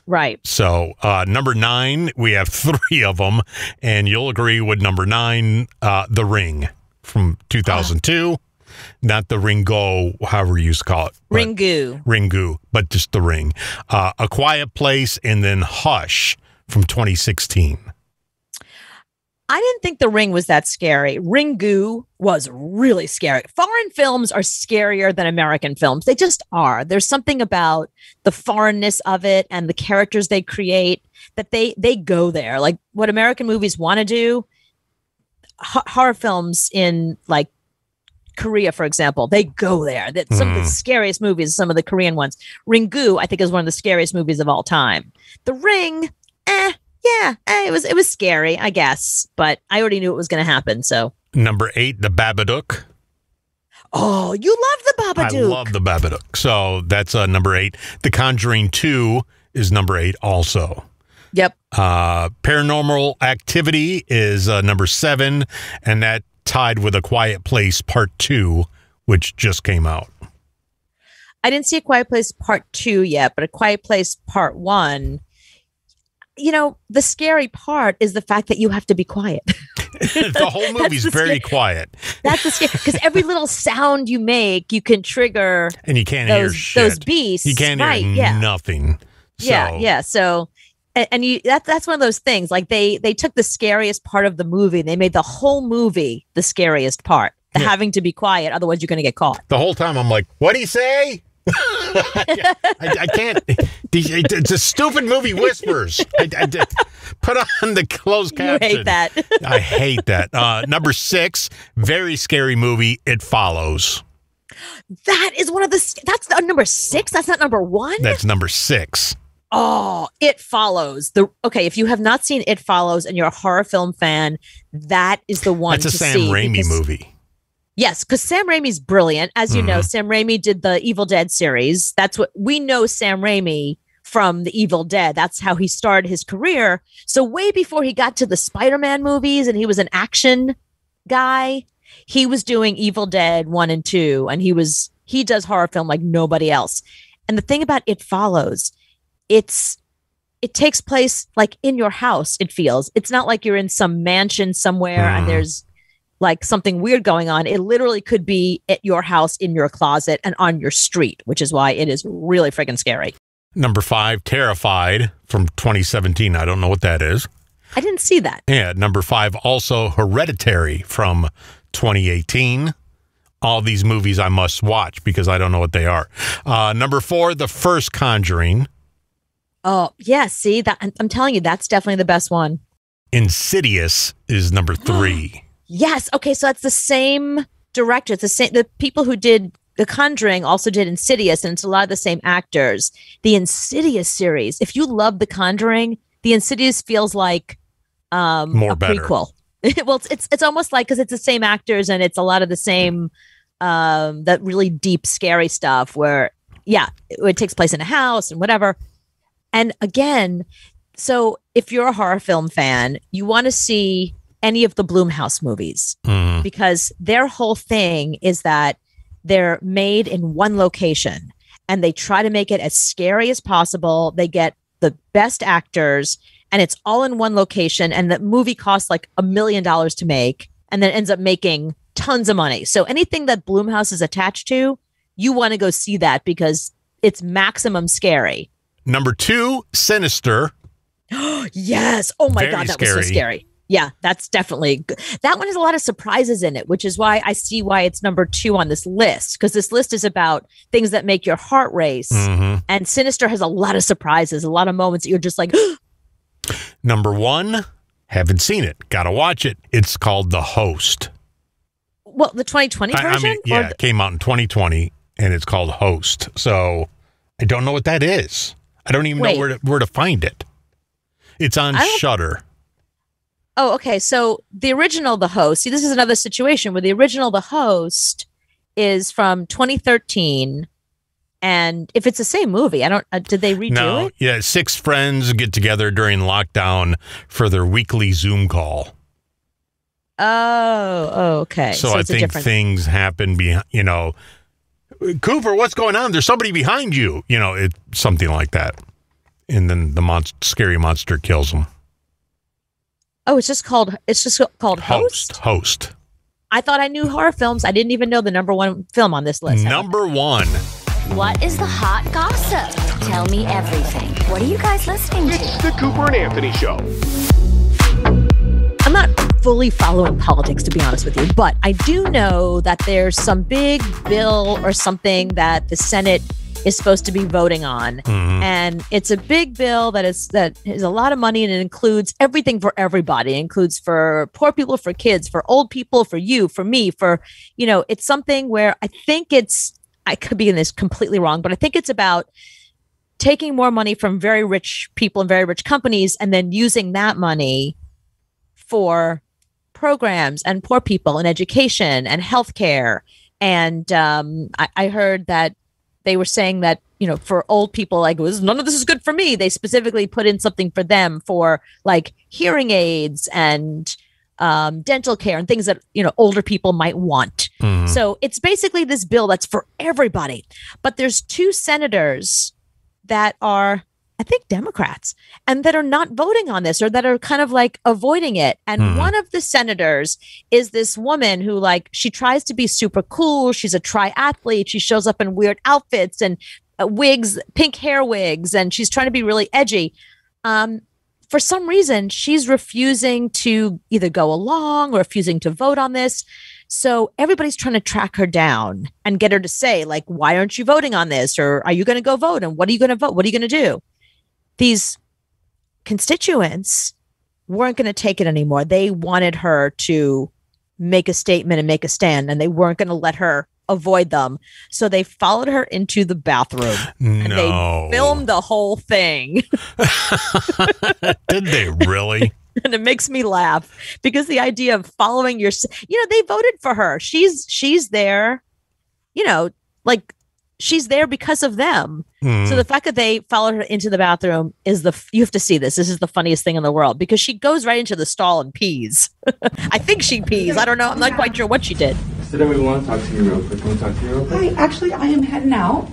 [SPEAKER 3] Right.
[SPEAKER 2] So number 9, we have 3 of them. And you'll agree with number 9, The Ring. From 2002, not the Ringo, however you used to call it. Ringu, but just The Ring. A Quiet Place, and then Hush from 2016.
[SPEAKER 3] I didn't think The Ring was that scary. Ringu was really scary. Foreign films are scarier than American films. They just are. There's something about the foreignness of it and the characters they create that they go there. Like what American movies want to do, horror films in like Korea, for example, they go there. That some of the scariest movies, some of the Korean ones. Ringu, I think, is one of the scariest movies of all time. The Ring, it was scary, I guess, but I already knew it was going to happen. So
[SPEAKER 2] number 8, The Babadook.
[SPEAKER 3] Oh, you love The Babadook.
[SPEAKER 2] I love The Babadook. So that's number 8. The Conjuring 2 is number 8 also.
[SPEAKER 3] Yep.
[SPEAKER 2] Paranormal Activity is number 7, and that tied with A Quiet Place Part 2, which just came out.
[SPEAKER 3] I didn't see A Quiet Place Part 2 yet, but A Quiet Place Part 1, the scary part is the fact that you have to be quiet.
[SPEAKER 2] The whole movie's very quiet.
[SPEAKER 3] That's the scary, because every little sound you make, you can trigger
[SPEAKER 2] and you can't hear shit.
[SPEAKER 3] Those beasts.
[SPEAKER 2] You can't hear nothing. So.
[SPEAKER 3] Yeah. So... And that's one of those things. Like they took the scariest part of the movie and they made the whole movie the scariest part. Having to be quiet, otherwise you're going to get caught.
[SPEAKER 2] The whole time I'm like, what'd he say? I can't. It's a stupid movie. Whispers. I put on the closed caption.
[SPEAKER 3] You hate that.
[SPEAKER 2] I hate that. Number 6, very scary movie, It Follows.
[SPEAKER 3] That is that's number 6. That's not number 1.
[SPEAKER 2] That's number 6.
[SPEAKER 3] Oh, It Follows. If you have not seen It Follows and you're a horror film fan, that is the one to see.
[SPEAKER 2] That's a Sam Raimi movie.
[SPEAKER 3] Yes, because Sam Raimi's brilliant. As you know, Sam Raimi did the Evil Dead series. That's what we know Sam Raimi from the Evil Dead. That's how he started his career. So way before he got to the Spider-Man movies and he was an action guy, he was doing Evil Dead 1 and 2, and he does horror film like nobody else. And the thing about It Follows, it takes place like in your house. It feels, it's not like you're in some mansion somewhere and there's like something weird going on. It literally could be at your house, in your closet, and on your street, which is why it is really freaking scary.
[SPEAKER 2] Number 5, Terrified from 2017. I don't know what that is.
[SPEAKER 3] I didn't see that.
[SPEAKER 2] Yeah. Number 5, also Hereditary from 2018. All these movies I must watch because I don't know what they are. Number 4, The First Conjuring.
[SPEAKER 3] Oh, yeah. See, that I'm telling you, that's definitely the best one.
[SPEAKER 2] Insidious is number 3.
[SPEAKER 3] Yes. Okay. So that's the same director. It's the people who did The Conjuring also did Insidious, and it's a lot of the same actors. The Insidious series, if you love The Conjuring, The Insidious feels like a prequel. Well, it's almost like, because it's the same actors and it's a lot of the same that really deep, scary stuff where, it takes place in a house and whatever. And again, so if you're a horror film fan, you want to see any of the Blumhouse movies because their whole thing is that they're made in one location and they try to make it as scary as possible. They get the best actors and it's all in one location. And the movie costs like $1 million to make and then ends up making tons of money. So anything that Blumhouse is attached to, you want to go see that because it's maximum scary.
[SPEAKER 2] Number 2, Sinister.
[SPEAKER 3] Yes. Oh my God, that was so scary. Yeah, that's definitely good. That one has a lot of surprises in it, which is why I see why it's number 2 on this list, because this list is about things that make your heart race. And Sinister has a lot of surprises, a lot of moments that you're just like,
[SPEAKER 2] Number 1, haven't seen it. Gotta watch it. It's called The Host.
[SPEAKER 3] Well, the 2020 version?
[SPEAKER 2] It came out in 2020, and it's called Host. So I don't know what that is. I don't even know where to find it. It's on Shudder.
[SPEAKER 3] Oh, okay. So the original The Host, see, this is another situation where the original The Host is from 2013. And if it's the same movie, did they redo it?
[SPEAKER 2] Yeah, 6 friends get together during lockdown for their weekly Zoom call.
[SPEAKER 3] Oh, okay.
[SPEAKER 2] So I think things happen behind, Cooper, what's going on? There's somebody behind you, something like that. And then the scary monster kills them.
[SPEAKER 3] Oh, it's just called Host?
[SPEAKER 2] Host.
[SPEAKER 3] I thought I knew horror films. I didn't even know the number 1 film on this list.
[SPEAKER 2] Number 1.
[SPEAKER 5] What is the hot gossip? Tell me everything. What are you guys listening to?
[SPEAKER 1] It's the Cooper and Anthony Show.
[SPEAKER 3] I'm not fully following politics, to be honest with you, but I do know that there's some big bill or something that the Senate is supposed to be voting on. And it's a big bill that is a lot of money, and it includes everything for everybody. It includes for poor people, for kids, for old people, for you, for me, it's something where I could be in this completely wrong, but I think it's about taking more money from very rich people and very rich companies and then using that money for programs and poor people and education and healthcare. And I heard that they were saying that, for old people, like, none of this is good for me. They specifically put in something for them for like hearing aids and dental care and things that, older people might want. So it's basically this bill that's for everybody. But there's 2 senators that are, I think, Democrats, and that are not voting on this, or that are kind of like avoiding it. And one of the senators is this woman who, like, she tries to be super cool. She's a triathlete. She shows up in weird outfits and wigs, pink hair wigs, and she's trying to be really edgy. For some reason, she's refusing to either go along or refusing to vote on this. So everybody's trying to track her down and get her to say, like, why aren't you voting on this? Or are you going to go vote? And what are you going to vote? What are you going to do? These constituents weren't going to take it anymore. They wanted her to make a statement and make a stand, and they weren't going to let her avoid them. So they followed her into the bathroom and they filmed the whole thing.
[SPEAKER 2] Did they really?
[SPEAKER 3] And it makes me laugh because the idea of following they voted for her. She's there, she's there because of them. So the fact that they followed her into the bathroom is you have to see this. This is the funniest thing in the world because she goes right into the stall and pees. I think she pees. I don't know. I'm not quite sure what she did.
[SPEAKER 6] So we want to talk to you real quick. Can we talk to you real quick?
[SPEAKER 7] Hi, actually, I am heading out.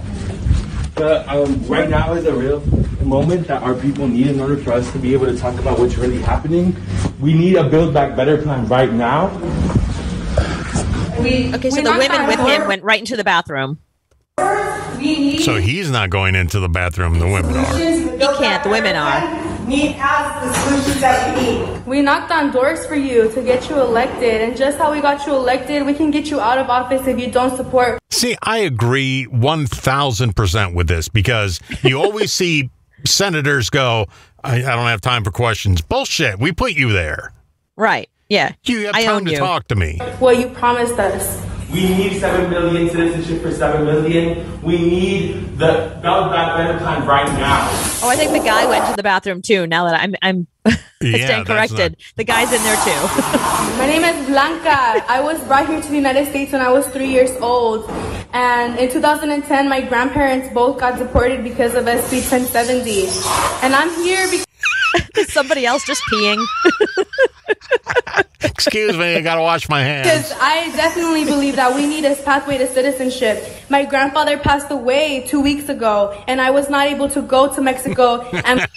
[SPEAKER 6] But right now is a real moment that our people need in order for us to be able to talk about what's really happening. We need a Build Back Better plan right now.
[SPEAKER 3] So the women with him went right into the bathroom.
[SPEAKER 2] So he's not going into the bathroom. The women are.
[SPEAKER 3] He can't. The women are.
[SPEAKER 7] Need us the solutions that we need.
[SPEAKER 8] We knocked on doors for you to get you elected, and just how we got you elected, we can get you out of office if you don't support.
[SPEAKER 2] See, I agree 1,000% with this because you always see senators go, I don't have time for questions. Bullshit. We put you there.
[SPEAKER 3] Right. Yeah.
[SPEAKER 2] You have time to talk to me.
[SPEAKER 8] What you promised us.
[SPEAKER 6] We need 7 million citizenship for 7 million. We need the Build Back Better plan right now.
[SPEAKER 3] Oh, I think the guy went to the bathroom too. Now that I'm
[SPEAKER 2] Yeah,
[SPEAKER 3] stand corrected. The guy's in there too.
[SPEAKER 8] My name is Blanca. I was brought here to the United States when I was 3 years old. And in 2010, my grandparents both got deported because of SB 1070. And I'm here because...
[SPEAKER 3] Somebody else just peeing.
[SPEAKER 2] Excuse me, I gotta wash my hands.
[SPEAKER 8] Because I definitely believe that we need a pathway to citizenship. My grandfather passed away 2 weeks ago, and I was not able to go to Mexico and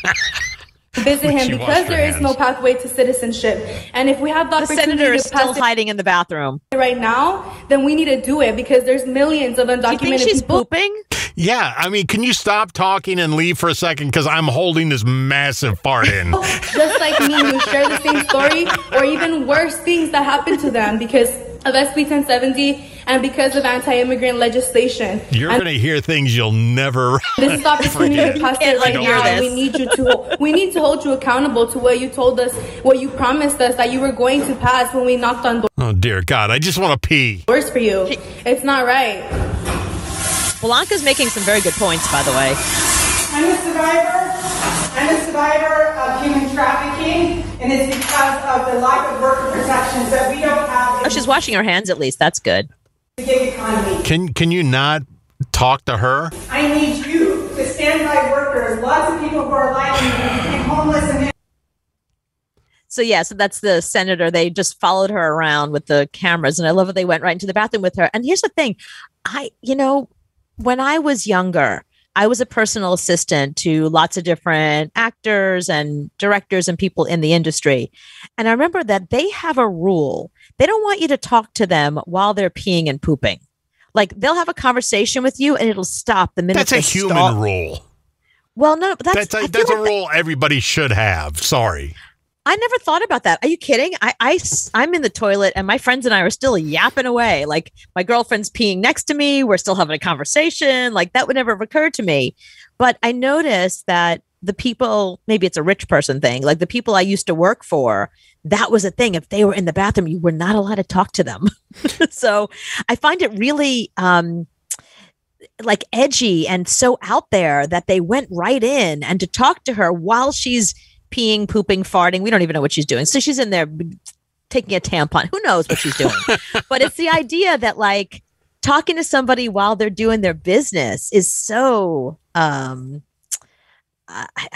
[SPEAKER 8] visit him because there is no pathway to citizenship. And if we have the opportunity
[SPEAKER 3] senator is
[SPEAKER 8] to pass
[SPEAKER 3] still hiding in the bathroom
[SPEAKER 8] right now, then we need to do it because there's millions of undocumented
[SPEAKER 3] Do you think she's
[SPEAKER 8] people.
[SPEAKER 3] pooping?
[SPEAKER 2] Yeah, I mean, can you stop talking and leave for a second? Because I'm holding this massive fart in.
[SPEAKER 8] Just like me, who share the same story or even worse things that happen to them because of SB 1070 and because of anti-immigrant legislation.
[SPEAKER 2] You're going to hear things you'll never
[SPEAKER 8] This is the opportunity to pass it right now. And we need to hold you accountable to what you told us, what you promised us that you were going to pass when we knocked on
[SPEAKER 2] Oh, dear God, I just want to pee.
[SPEAKER 8] doors for you. It's not right.
[SPEAKER 3] Blanca's making some very good points, by the way.
[SPEAKER 7] I'm a survivor. I'm a survivor of human trafficking, and it's because of the lack of worker protections that we don't have in
[SPEAKER 3] Oh, she's washing her hands at least. That's good.
[SPEAKER 7] the gig economy.
[SPEAKER 2] Can you not talk to her?
[SPEAKER 7] I need you to stand by workers. Lots of people who are like me who became homeless and
[SPEAKER 3] So that's the senator. They just followed her around with the cameras, and I love that they went right into the bathroom with her. And here's the thing. When I was younger, I was a personal assistant to lots of different actors and directors and people in the industry. And I remember that they have a rule. They don't want you to talk to them while they're peeing and pooping. Like they'll have a conversation with you and it'll stop the minute
[SPEAKER 2] That's a human rule.
[SPEAKER 3] Well, no, but
[SPEAKER 2] That's a rule everybody should have. Sorry.
[SPEAKER 3] I never thought about that. Are you kidding? I'm in the toilet and my friends and I are still yapping away. Like my girlfriend's peeing next to me. We're still having a conversation. Like that would never have occurred to me. But I noticed that the people, maybe it's a rich person thing, like the people I used to work for, that was a thing. If they were in the bathroom, you were not allowed to talk to them. So I find it really like edgy and so out there that they went right in and to talk to her while she's peeing, pooping, farting. We don't even know what she's doing. So she's in there taking a tampon. Who knows what she's doing? But it's the idea that like talking to somebody while they're doing their business is so,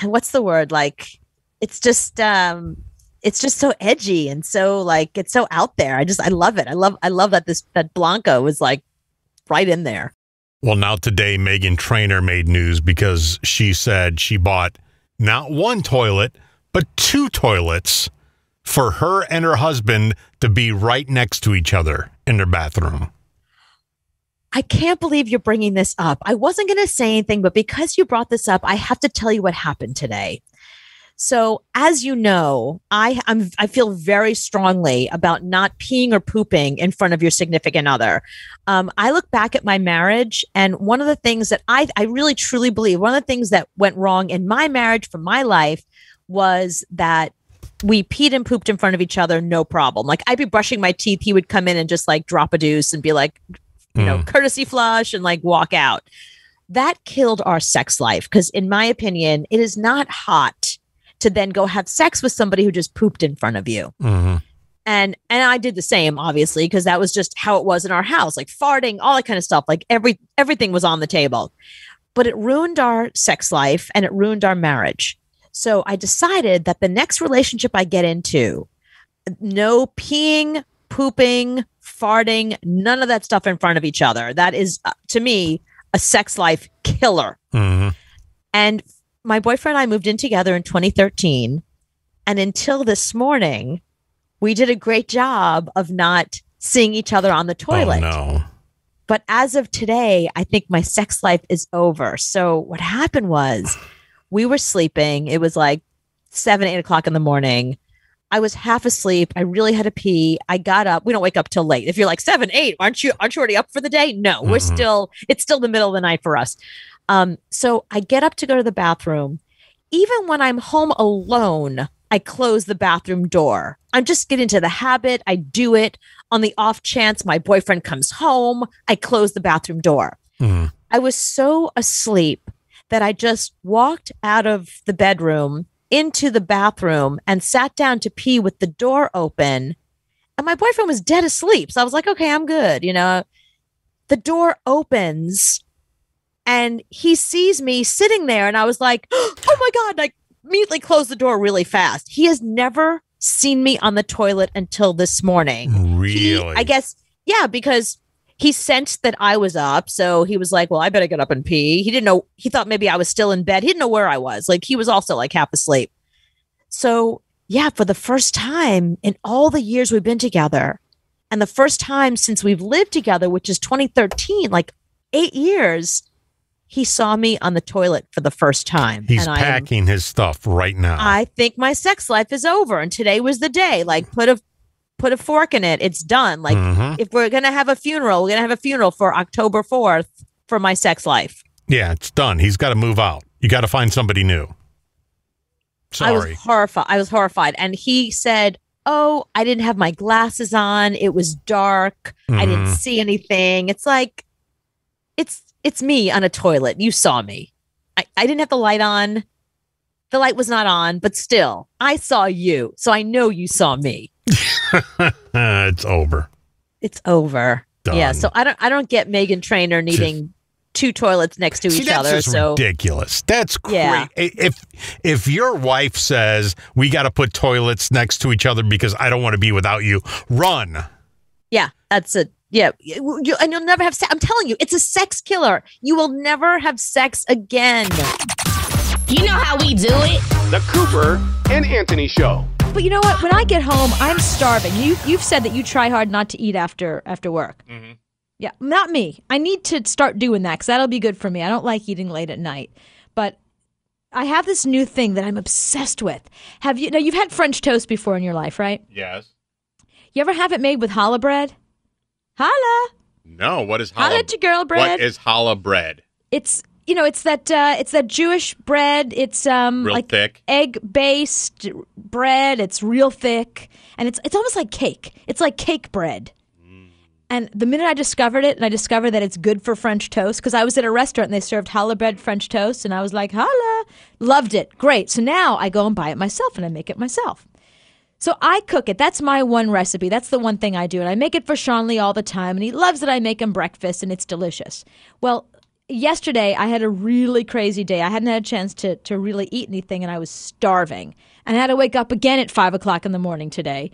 [SPEAKER 3] what's the word? Like, it's just so edgy and so like, it's so out there. I love it. I love that Blanca was like right in there.
[SPEAKER 2] Well, now today, Meghan Trainor made news because she said she bought not one toilet, but 2 toilets for her and her husband to be right next to each other in their bathroom.
[SPEAKER 3] I can't believe you're bringing this up. I wasn't going to say anything, but because you brought this up, I have to tell you what happened today. So, as you know, I feel very strongly about not peeing or pooping in front of your significant other. I look back at my marriage, and one of the things that I really truly believe, one of the things that went wrong in my marriage for my life was that we peed and pooped in front of each other, no problem. Like I'd be brushing my teeth, he would come in and just like drop a deuce and be like, courtesy flush and like walk out. That killed our sex life because, in my opinion, it is not hot to then go have sex with somebody who just pooped in front of you. Mm-hmm. And I did the same, obviously, because that was just how it was in our house, like farting, all that kind of stuff. Like everything was on the table. But it ruined our sex life and it ruined our marriage. So I decided that the next relationship I get into, no peeing, pooping, farting, none of that stuff in front of each other. That is, to me, a sex life killer. Mm-hmm. And my boyfriend and I moved in together in 2013. And until this morning, we did a great job of not seeing each other on the toilet.
[SPEAKER 2] Oh, no.
[SPEAKER 3] But as of today, I think my sex life is over. So what happened was we were sleeping. It was like 7, 8 o'clock in the morning. I was half asleep. I really had to pee. I got up. We don't wake up till late. If you're like 7, 8, aren't you already up for the day? No, we're it's still the middle of the night for us. So I get up to go to the bathroom. Even when I'm home alone, I close the bathroom door. I'm just getting into the habit. I do it. on the off chance my boyfriend comes home, I close the bathroom door. I was so asleep that I just walked out of the bedroom into the bathroom and sat down to pee with the door open. And my boyfriend was dead asleep. So I was like, okay, I'm good. The door opens and he sees me sitting there. And I was like, oh my God, I immediately closed the door really fast. He has never seen me on the toilet until this morning.
[SPEAKER 2] Really?
[SPEAKER 3] I guess, yeah, because he sensed that I was up. So he was like, well, I better get up and pee. He didn't know. He thought maybe I was still in bed. He didn't know where I was. Like, he was also like half asleep. So yeah, for the first time in all the years we've been together, and the first time since we've lived together, which is 2013, like 8 years, he saw me on the toilet for the first time.
[SPEAKER 2] He's packing his stuff right now.
[SPEAKER 3] I think my sex life is over. And today was the day. Like, put a fork in it. It's done. Like, if we're going to have a funeral, we're going to have a funeral for October 4th for my sex life.
[SPEAKER 2] Yeah, it's done. He's got to move out. You got to find somebody new. Sorry.
[SPEAKER 3] I was horrified. And he said, oh, I didn't have my glasses on. It was dark. I didn't see anything. It's like, it's me on a toilet. You saw me. I didn't have the light on. The light was not on, but still, I saw you. So I know you saw me.
[SPEAKER 2] It's over.
[SPEAKER 3] It's over.
[SPEAKER 2] Done.
[SPEAKER 3] Yeah. So I don't get Meghan Trainor needing two toilets next to each other.
[SPEAKER 2] That's
[SPEAKER 3] so
[SPEAKER 2] ridiculous. That's great.
[SPEAKER 3] Yeah.
[SPEAKER 2] If your wife says we got to put toilets next to each other because I don't want to be without you, run.
[SPEAKER 3] Yeah, that's it. Yeah, and you'll never have sex. I'm telling you, it's a sex killer. You will never have sex again.
[SPEAKER 5] You know how we do it.
[SPEAKER 1] The Cooper and Anthony Show.
[SPEAKER 9] But you know what? When I get home, I'm starving. You've said that you try hard not to eat after work. Mm-hmm. Yeah, not me. I need to start doing that because that'll be good for me. I don't like eating late at night. But I have this new thing that I'm obsessed with. Now, you've had French toast before in your life, right?
[SPEAKER 2] Yes.
[SPEAKER 9] You ever have it made with challah bread? Challah.
[SPEAKER 2] No, what is challah?
[SPEAKER 9] Challah to girl bread.
[SPEAKER 2] What is challah bread?
[SPEAKER 9] It's that Jewish bread. It's
[SPEAKER 2] real
[SPEAKER 9] like
[SPEAKER 2] thick,
[SPEAKER 9] egg-based bread. It's real thick, and it's almost like cake. It's like cake bread. And the minute I discovered it, and I discovered that it's good for French toast, because I was at a restaurant and they served challah bread French toast, and I was like, challah. Loved it. Great. So now I go and buy it myself, and I make it myself. So I cook it. That's my one recipe. That's the one thing I do. And I make it for Sean Lee all the time, and he loves that I make him breakfast, and it's delicious. Well, yesterday I had a really crazy day. I hadn't had a chance to really eat anything, and I was starving. And I had to wake up again at 5 o'clock in the morning today.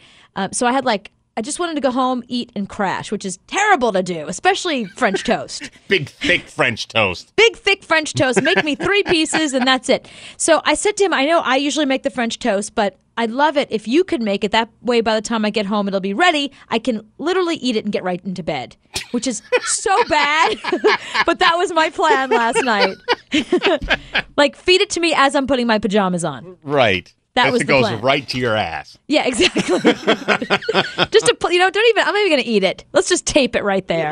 [SPEAKER 9] So I just wanted to go home, eat, and crash, which is terrible to do, especially French toast.
[SPEAKER 2] Big, thick French toast.
[SPEAKER 9] Big, thick French toast. Make me 3 pieces, and that's it. So I said to him, I know I usually make the French toast, but I'd love it if you could make it. That way, by the time I get home, it'll be ready. I can literally eat it and get right into bed, which is so bad. But that was my plan last night. Like, feed it to me as I'm putting my pajamas on.
[SPEAKER 2] Right.
[SPEAKER 9] That was the
[SPEAKER 2] goes
[SPEAKER 9] plan.
[SPEAKER 2] right to your ass.
[SPEAKER 9] Yeah, exactly. Just to, I'm not even going to eat it. Let's just tape it right there.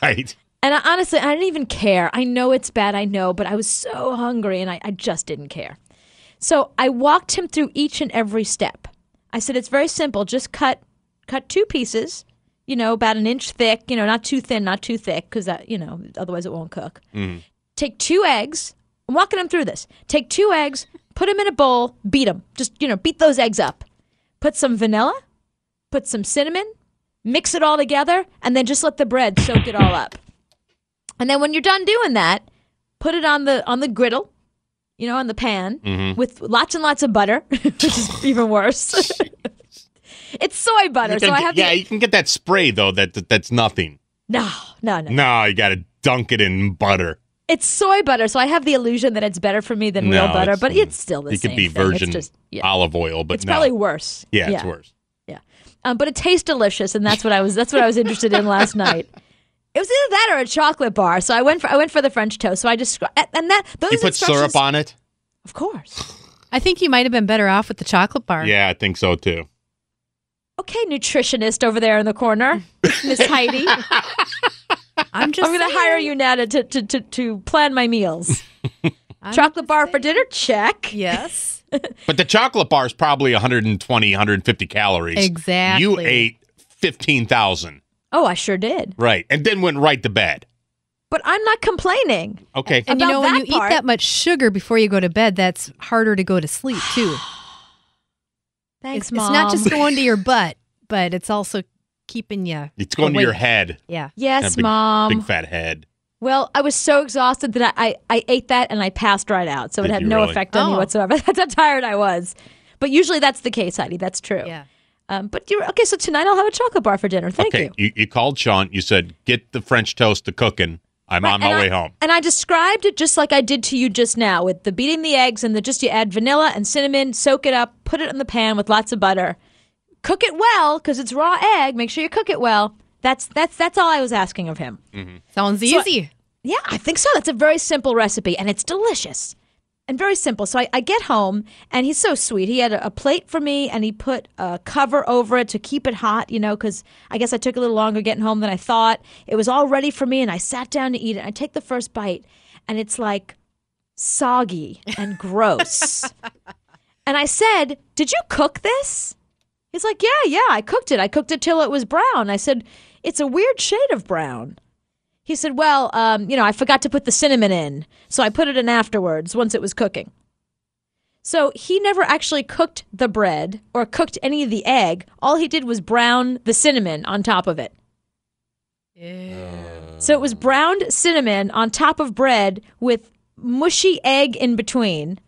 [SPEAKER 2] Right.
[SPEAKER 9] And honestly, I didn't even care. I know it's bad, I know, but I was so hungry and I just didn't care. So I walked him through each and every step. I said, it's very simple. Just cut 2 pieces, about an inch thick, not too thin, not too thick, because that, otherwise it won't cook. Mm. Take 2 eggs. I'm walking him through this. Take 2 eggs. Put them in a bowl, beat them. Just, beat those eggs up. Put some vanilla, put some cinnamon, mix it all together, and then just let the bread soak it all up. And then when you're done doing that, put it on the griddle, on the pan, with lots and lots of butter, which is even worse. It's soy butter, so I have
[SPEAKER 2] you can get that spray, though, that's nothing.
[SPEAKER 9] No.
[SPEAKER 2] No, you got to dunk it in butter.
[SPEAKER 9] It's soy butter, so I have the illusion that it's better for me than real butter, but it's still the same thing.
[SPEAKER 2] It could be virgin olive oil, but
[SPEAKER 9] it's probably worse.
[SPEAKER 2] Yeah, it's worse.
[SPEAKER 9] Yeah, but it tastes delicious, and that's what I was interested in last night. It was either that or a chocolate bar, so I went for the French toast. So I just those
[SPEAKER 2] you put syrup on it.
[SPEAKER 9] Of course.
[SPEAKER 10] I think you might have been better off with the chocolate bar.
[SPEAKER 2] Yeah, I think so too.
[SPEAKER 9] Okay, nutritionist over there in the corner, Miss Heidi. I'm going to hire you now to plan my meals. Chocolate bar for dinner? Check.
[SPEAKER 10] Yes.
[SPEAKER 2] But the chocolate bar is probably 120, 150 calories.
[SPEAKER 10] Exactly.
[SPEAKER 2] You ate 15,000.
[SPEAKER 9] Oh, I sure did.
[SPEAKER 2] Right. And then went right to bed.
[SPEAKER 9] But I'm not complaining.
[SPEAKER 2] Okay.
[SPEAKER 10] And
[SPEAKER 9] About
[SPEAKER 10] when
[SPEAKER 9] that
[SPEAKER 10] you eat
[SPEAKER 9] part-
[SPEAKER 10] that much sugar before you go to bed, that's harder to go to sleep, too.
[SPEAKER 9] Thanks,
[SPEAKER 10] It's
[SPEAKER 9] Mom.
[SPEAKER 10] not just going to your butt, but it's also keeping you
[SPEAKER 2] It's going to
[SPEAKER 10] awake.
[SPEAKER 2] your head.
[SPEAKER 10] Yeah.
[SPEAKER 9] Yes,
[SPEAKER 2] That
[SPEAKER 9] Mom.
[SPEAKER 2] Big fat head.
[SPEAKER 9] Well, I was so exhausted that I ate that and I passed right out. So it
[SPEAKER 2] Did
[SPEAKER 9] had
[SPEAKER 2] you
[SPEAKER 9] no
[SPEAKER 2] really?
[SPEAKER 9] effect on me
[SPEAKER 10] Oh.
[SPEAKER 9] whatsoever. That's how tired I was. But usually that's the case, Heidi. That's true.
[SPEAKER 10] Yeah.
[SPEAKER 9] But you're okay. So tonight I'll have a chocolate bar for dinner. Thank
[SPEAKER 2] Okay.
[SPEAKER 9] you.
[SPEAKER 2] You called Sean. You said, get the French toast to cooking. I'm on my way home.
[SPEAKER 9] And I described it just like I did to you just now with the beating the eggs and you add vanilla and cinnamon, soak it up, put it in the pan with lots of butter. Cook it well because it's raw egg. Make sure you cook it well. That's all I was asking of him.
[SPEAKER 10] Sounds easy.
[SPEAKER 9] Yeah, I think so. That's a very simple recipe, and it's delicious and very simple. So I get home, and he's so sweet. He had a plate for me, and he put a cover over it to keep it hot, because I guess I took a little longer getting home than I thought. It was all ready for me, and I sat down to eat it. I take the first bite, and it's like soggy and gross. And I said, "Did you cook this?" He's like, yeah, I cooked it. I cooked it till it was brown. I said, "It's a weird shade of brown." He said, "Well, I forgot to put the cinnamon in, so I put it in afterwards once it was cooking." So he never actually cooked the bread or cooked any of the egg. All he did was brown the cinnamon on top of it. So it was browned cinnamon on top of bread with mushy egg in between.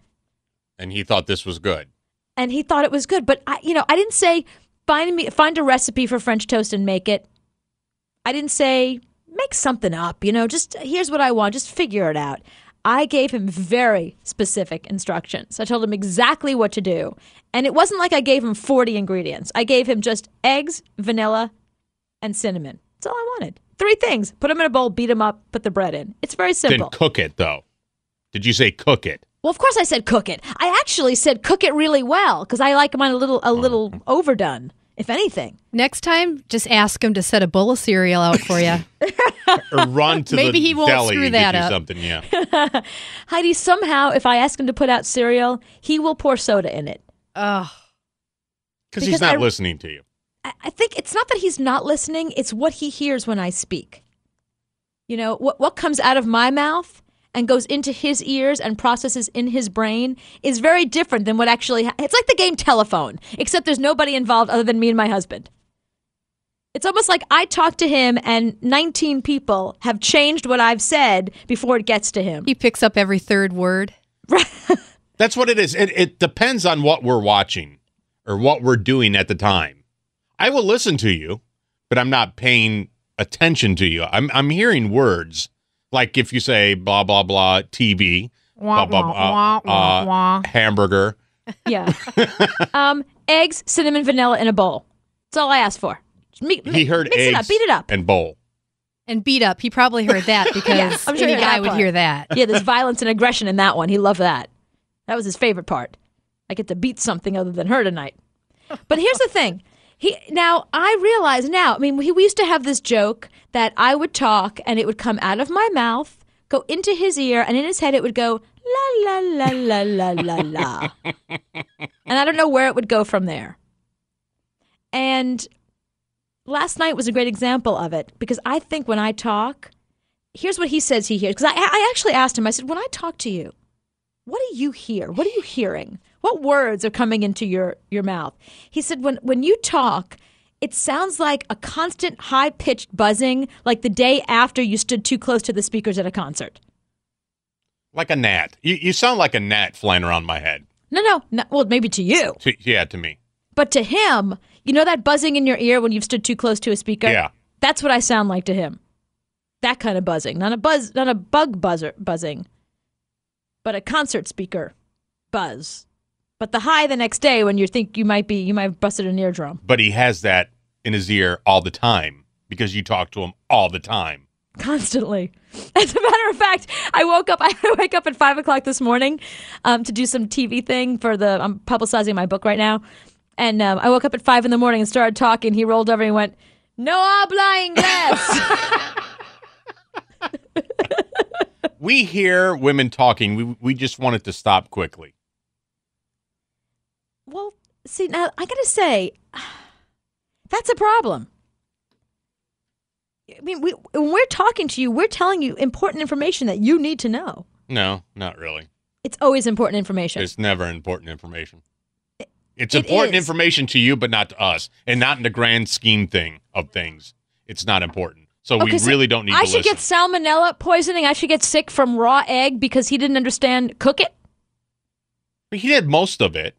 [SPEAKER 2] And he thought this was good.
[SPEAKER 9] And he thought it was good. But, I didn't say, find a recipe for French toast and make it. I didn't say, make something up, just here's what I want. Just figure it out. I gave him very specific instructions. I told him exactly what to do. And it wasn't like I gave him 40 ingredients. I gave him just eggs, vanilla, and cinnamon. That's all I wanted. 3 things. Put them in a bowl, beat them up, put the bread in. It's very simple.
[SPEAKER 2] Then cook it, though. Did you say cook it?
[SPEAKER 9] Well, of course I said cook it. I actually said cook it really well because I like mine a little overdone, if anything.
[SPEAKER 10] Next time, just ask him to set a bowl of cereal out for you.
[SPEAKER 2] Or run to
[SPEAKER 10] Maybe
[SPEAKER 2] the
[SPEAKER 10] he won't
[SPEAKER 2] deli
[SPEAKER 10] screw
[SPEAKER 2] and
[SPEAKER 10] that
[SPEAKER 2] get you
[SPEAKER 10] up.
[SPEAKER 2] something, yeah.
[SPEAKER 9] Heidi, somehow, if I ask him to put out cereal, he will pour soda in it.
[SPEAKER 10] Oh.
[SPEAKER 2] Because he's not listening to you.
[SPEAKER 9] I think it's not that he's not listening. It's what he hears when I speak. What comes out of my mouth and goes into his ears and processes in his brain is very different than what actually it's like the game telephone, except there's nobody involved other than me and my husband. It's almost like I talk to him and 19 people have changed what I've said before it gets to him.
[SPEAKER 10] He picks up every third word.
[SPEAKER 2] That's what it is. It depends on what we're watching or what we're doing at the time. I will listen to you, but I'm not paying attention to you. I'm hearing words. Like if you say blah, blah, blah, TV, blah, blah, hamburger.
[SPEAKER 9] Yeah. Eggs, cinnamon, vanilla in a bowl. That's all I asked for.
[SPEAKER 2] He heard
[SPEAKER 9] mix
[SPEAKER 2] eggs
[SPEAKER 9] it up, beat it up.
[SPEAKER 2] and bowl.
[SPEAKER 10] And beat up. He probably heard that because
[SPEAKER 9] I'm sure
[SPEAKER 10] any
[SPEAKER 9] he heard
[SPEAKER 10] guy
[SPEAKER 9] that
[SPEAKER 10] would
[SPEAKER 9] part.
[SPEAKER 10] hear that.
[SPEAKER 9] Yeah, there's violence and aggression in that one. He loved that. That was his favorite part. I get to beat something other than her tonight. But here's the thing. I realize now, we used to have this joke that I would talk and it would come out of my mouth, go into his ear, and in his head it would go, la, la, la, la, la, la, la. And I don't know where it would go from there. And last night was a great example of it because I think when I talk, here's what he says he hears. Because I actually asked him, I said, when I talk to you, what do you hear? What are you hearing? What words are coming into your mouth? He said, when you talk, it sounds like a constant high-pitched buzzing, like the day after you stood too close to the speakers at a concert.
[SPEAKER 2] Like a gnat. You sound like a gnat flying around my head.
[SPEAKER 9] No. Well, maybe to you.
[SPEAKER 2] To me.
[SPEAKER 9] But to him, that buzzing in your ear when you've stood too close to a speaker?
[SPEAKER 2] Yeah.
[SPEAKER 9] That's what I sound like to him. That kind of buzzing. Not a bug buzzing, but a concert speaker buzz. But the high the next day when you think you might have busted an eardrum.
[SPEAKER 2] But he has that in his ear all the time because you talk to him all the time.
[SPEAKER 9] Constantly. As a matter of fact, I wake up at 5 o'clock this morning to do some TV thing I'm publicizing my book right now. And I woke up at 5 in the morning and started talking. He rolled over and went, "No habla inglés."
[SPEAKER 2] We hear women talking. We just want it to stop quickly.
[SPEAKER 9] Well, see, now I got to say, that's a problem. I mean, when we're talking to you, we're telling you important information that you need to know.
[SPEAKER 2] No, not really.
[SPEAKER 9] It's always important information.
[SPEAKER 2] It's never important information. It's important information to you, but not to us, and not in the grand scheme of things. It's not important. So we really don't need to listen.
[SPEAKER 9] I should get salmonella poisoning. I should get sick from raw egg because he didn't understand cook it.
[SPEAKER 2] But he did most of it.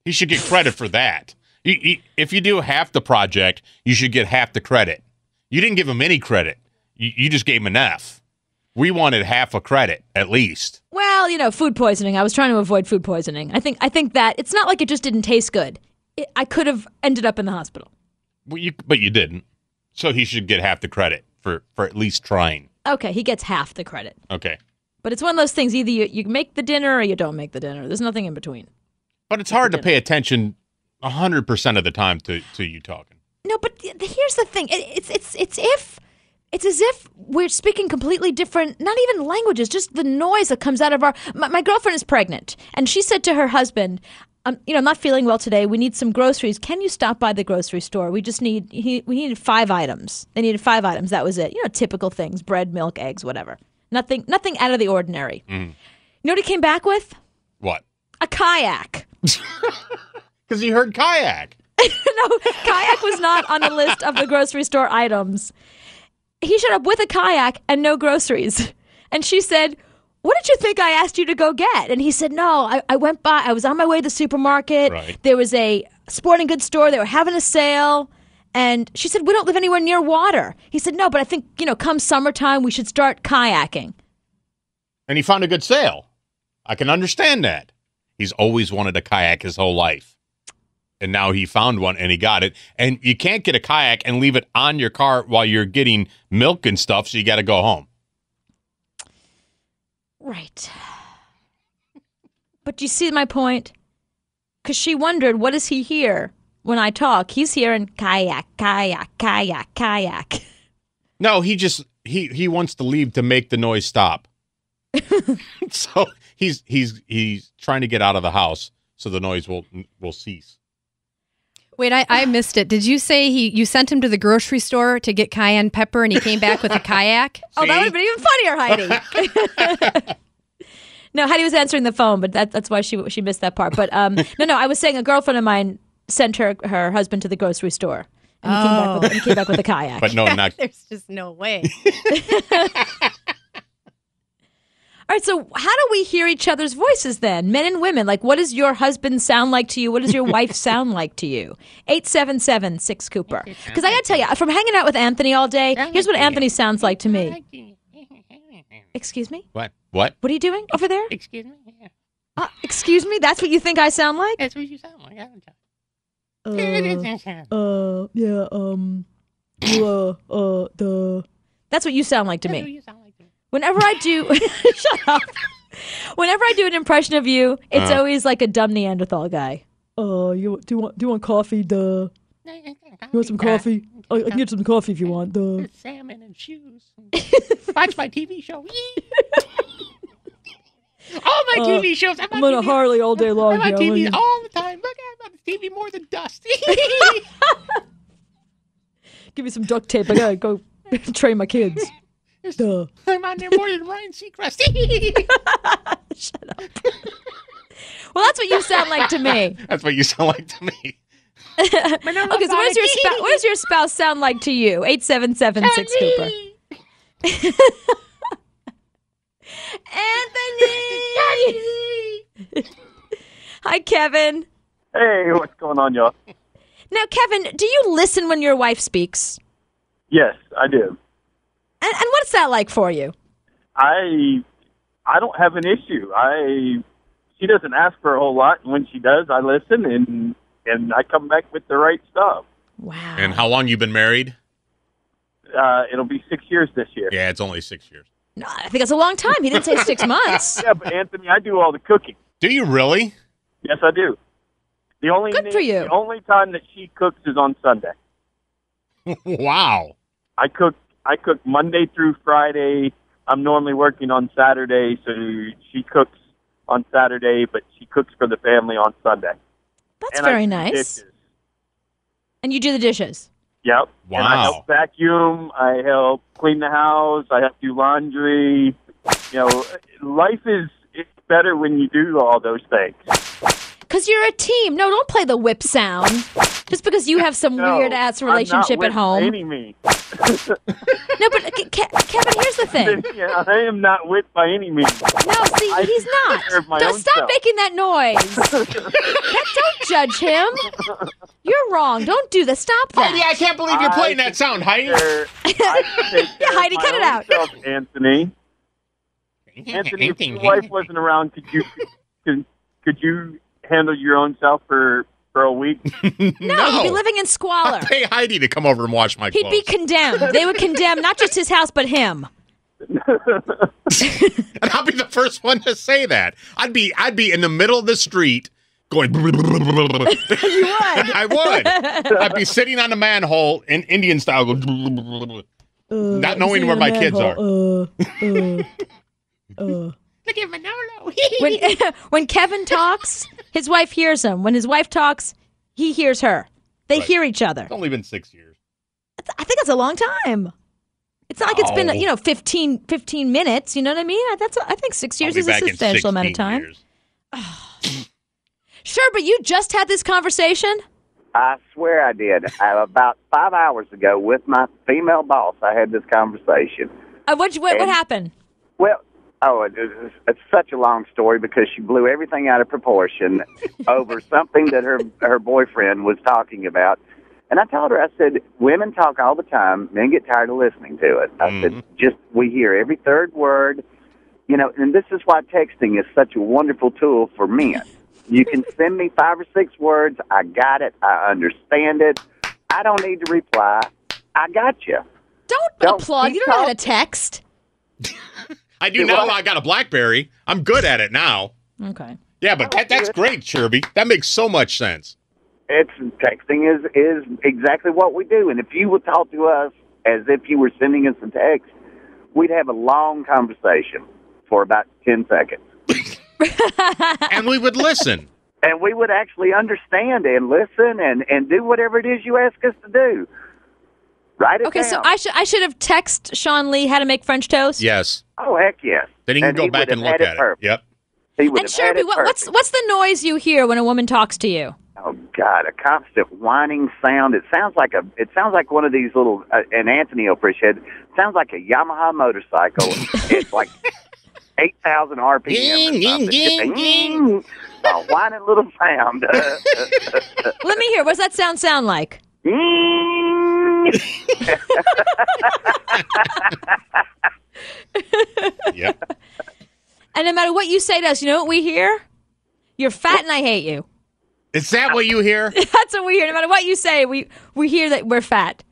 [SPEAKER 2] He should get credit for that. If you do half the project, you should get half the credit. You didn't give him any credit. You just gave him an F. We wanted half a credit, at least.
[SPEAKER 9] Well, food poisoning. I was trying to avoid food poisoning. I think that it's not like it just didn't taste good. I could have ended up in the hospital.
[SPEAKER 2] Well, but you didn't. So he should get half the credit for at least trying.
[SPEAKER 9] Okay, he gets half the credit.
[SPEAKER 2] Okay.
[SPEAKER 9] But it's one of those things. Either you make the dinner or you don't make the dinner. There's nothing in between.
[SPEAKER 2] But it's hard to pay attention 100% of the time to you talking.
[SPEAKER 9] No, but here's the thing. It's as if we're speaking completely different, not even languages, just the noise that comes out of our... My girlfriend is pregnant, and she said to her husband, I'm not feeling well today. We need some groceries. Can you stop by the grocery store? We needed 5 items. They needed 5 items. That was it. Typical things, bread, milk, eggs, whatever. Nothing out of the ordinary. You know what he came back with?
[SPEAKER 2] What?
[SPEAKER 9] A kayak.
[SPEAKER 2] Because he heard kayak.
[SPEAKER 9] No, kayak was not on the list of the grocery store items. He showed up with a kayak and no groceries. And she said, what did you think I asked you to go get? And he said, no, I went by. I was on my way to the supermarket.
[SPEAKER 2] Right.
[SPEAKER 9] There was a sporting goods store. They were having a sale. And she said, we don't live anywhere near water. He said, no, but I think, come summertime, we should start kayaking.
[SPEAKER 2] And he found a good sale. I can understand that. He's always wanted a kayak his whole life. And now he found one and he got it. And you can't get a kayak and leave it on your car while you're getting milk and stuff, so you got to go home.
[SPEAKER 9] Right. But do you see my point? Because she wondered, what does he hear when I talk? He's hearing kayak, kayak, kayak, kayak.
[SPEAKER 2] No, he wants to leave to make the noise stop. So he's trying to get out of the house so the noise will cease.
[SPEAKER 10] Wait, I missed it. Did you say you sent him to the grocery store to get cayenne pepper and he came back with a kayak?
[SPEAKER 9] Oh, that would have been even funnier, Heidi. No, Heidi was answering the phone, but that's why she missed that part. But no, I was saying a girlfriend of mine sent her husband to the grocery store, and he came back with a kayak.
[SPEAKER 2] But no, not.
[SPEAKER 10] There's just no way.
[SPEAKER 9] All right, so how do we hear each other's voices then? Men and women, like what does your husband sound like to you? What does your wife sound like to you? 877-6-Cooper. Because I got to tell you, from hanging out with Anthony all day, here's what Anthony sounds like to me. Excuse me?
[SPEAKER 2] What?
[SPEAKER 9] What are you doing over there?
[SPEAKER 11] Excuse me?
[SPEAKER 9] Excuse me? That's what you think I sound like?
[SPEAKER 11] That's what you sound like.
[SPEAKER 9] That's what you sound like to me. Whenever I do, shut up. Whenever I do an impression of you, it's always like a dumb Neanderthal guy. Do you want coffee? Duh. You want some coffee? I can get some coffee if you want. Duh.
[SPEAKER 11] Salmon and shoes. Watch my TV show. All my TV shows.
[SPEAKER 9] I'm on a Harley all day long.
[SPEAKER 11] I'm on TV all the time. Look, I'm on TV more than dust.
[SPEAKER 9] Give me some duct tape. I gotta go train my kids. Duh.
[SPEAKER 11] I'm on there more than Ryan Seacrest.
[SPEAKER 9] Shut up. Well, that's what you sound like to me.
[SPEAKER 2] That's what you sound like to me.
[SPEAKER 9] Okay, so what does your spouse sound like to you? 877-6-Cooper. Anthony! Hi, Kevin.
[SPEAKER 12] Hey, what's going on, y'all?
[SPEAKER 9] Now, Kevin, do you listen when your wife speaks?
[SPEAKER 12] Yes, I do.
[SPEAKER 9] And what's that like for you?
[SPEAKER 12] I don't have an issue. She doesn't ask for a whole lot, and when she does, I listen, and I come back with the right stuff.
[SPEAKER 9] Wow.
[SPEAKER 2] And how long you been married?
[SPEAKER 12] It'll be 6 years this year.
[SPEAKER 2] Yeah, it's only 6 years.
[SPEAKER 9] No, I think that's a long time. He didn't say 6 months.
[SPEAKER 12] Yeah, but Anthony, I do all the cooking.
[SPEAKER 2] Do you really?
[SPEAKER 12] Yes, I do.
[SPEAKER 9] Good for you.
[SPEAKER 12] The only time that she cooks is on Sunday.
[SPEAKER 2] Wow.
[SPEAKER 12] I cook Monday through Friday. I'm normally working on Saturday, so she cooks on Saturday, but she cooks for the family on Sunday.
[SPEAKER 9] That's very nice.
[SPEAKER 12] Dishes.
[SPEAKER 9] And you do the dishes?
[SPEAKER 12] Yep.
[SPEAKER 2] Wow.
[SPEAKER 12] And I help vacuum. I help clean the house. I help do laundry. You know, life is better when you do all those things.
[SPEAKER 9] Because you're a team. No, don't play the whip sound. Just because you have some weird-ass relationship at home.
[SPEAKER 12] I'm not whipped by any means.
[SPEAKER 9] No, but Kevin, here's the thing.
[SPEAKER 12] Yeah, I am not whipped by any means.
[SPEAKER 9] No, see, he's not. Don't stop making that noise. Don't judge him. You're wrong. Don't do that. Stop that.
[SPEAKER 2] Heidi, I can't believe you're playing that sound, Heidi.
[SPEAKER 9] Yeah, Heidi, cut it out.
[SPEAKER 12] Anthony. Anthony, if your wife wasn't around, could you handle your own self for a week?
[SPEAKER 9] No, he'd be living in squalor.
[SPEAKER 2] I'd pay Heidi to come over and wash my clothes.
[SPEAKER 9] He'd be condemned. They would condemn not just his house, but him.
[SPEAKER 2] And I'll be the first one to say that. I'd be in the middle of the street going.
[SPEAKER 9] You would.
[SPEAKER 2] I would. I'd be sitting on a manhole in Indian style, not knowing where my kids are.
[SPEAKER 11] Look at Manolo.
[SPEAKER 9] When Kevin talks, his wife hears him. When his wife talks, he hears her. They hear each other.
[SPEAKER 2] It's only been 6 years.
[SPEAKER 9] I think that's a long time. It's not like it's been 15 minutes. You know what I mean? I think 6 years is a substantial amount of time. Sure, but you just had this conversation?
[SPEAKER 13] I swear I did. About 5 hours ago with my female boss, I had this conversation.
[SPEAKER 9] What happened?
[SPEAKER 13] Well, it's such a long story because she blew everything out of proportion over something that her boyfriend was talking about. And I told her, I said, women talk all the time. Men get tired of listening to it. I said, we hear every third word. You know, and this is why texting is such a wonderful tool for men. You can send me 5 or 6 words. I got it. I understand it. I don't need to reply. I got you.
[SPEAKER 9] Don't applaud. You don't know how to text.
[SPEAKER 2] I do now. I got a BlackBerry. I'm good at it now.
[SPEAKER 9] Okay.
[SPEAKER 2] Yeah, but that's great, Sherby. That makes so much sense.
[SPEAKER 13] Texting is exactly what we do. And if you would talk to us as if you were sending us a text, we'd have a long conversation for about 10 seconds.
[SPEAKER 2] And we would listen.
[SPEAKER 13] And we would actually understand and listen and do whatever it is you ask us to do. Write it down.
[SPEAKER 9] So I should have texted Sean Lee how to make French toast?
[SPEAKER 2] Yes.
[SPEAKER 13] Oh, heck yes.
[SPEAKER 2] Then he can go back and look at it. Yep.
[SPEAKER 13] He would
[SPEAKER 9] and Sherby, what's the noise you hear when a woman talks to you?
[SPEAKER 13] Oh God, a constant whining sound. It sounds like one of these little. And Anthony will appreciate it. It sounds like a Yamaha motorcycle. It's like 8,000 RPM. A whining little sound.
[SPEAKER 9] Let me hear. What does that sound like?
[SPEAKER 2] Yep.
[SPEAKER 9] And no matter what you say to us, you know what we hear? You're fat and I hate you.
[SPEAKER 2] Is that what you hear?
[SPEAKER 9] That's what we hear. No matter what you say, we hear that we're fat.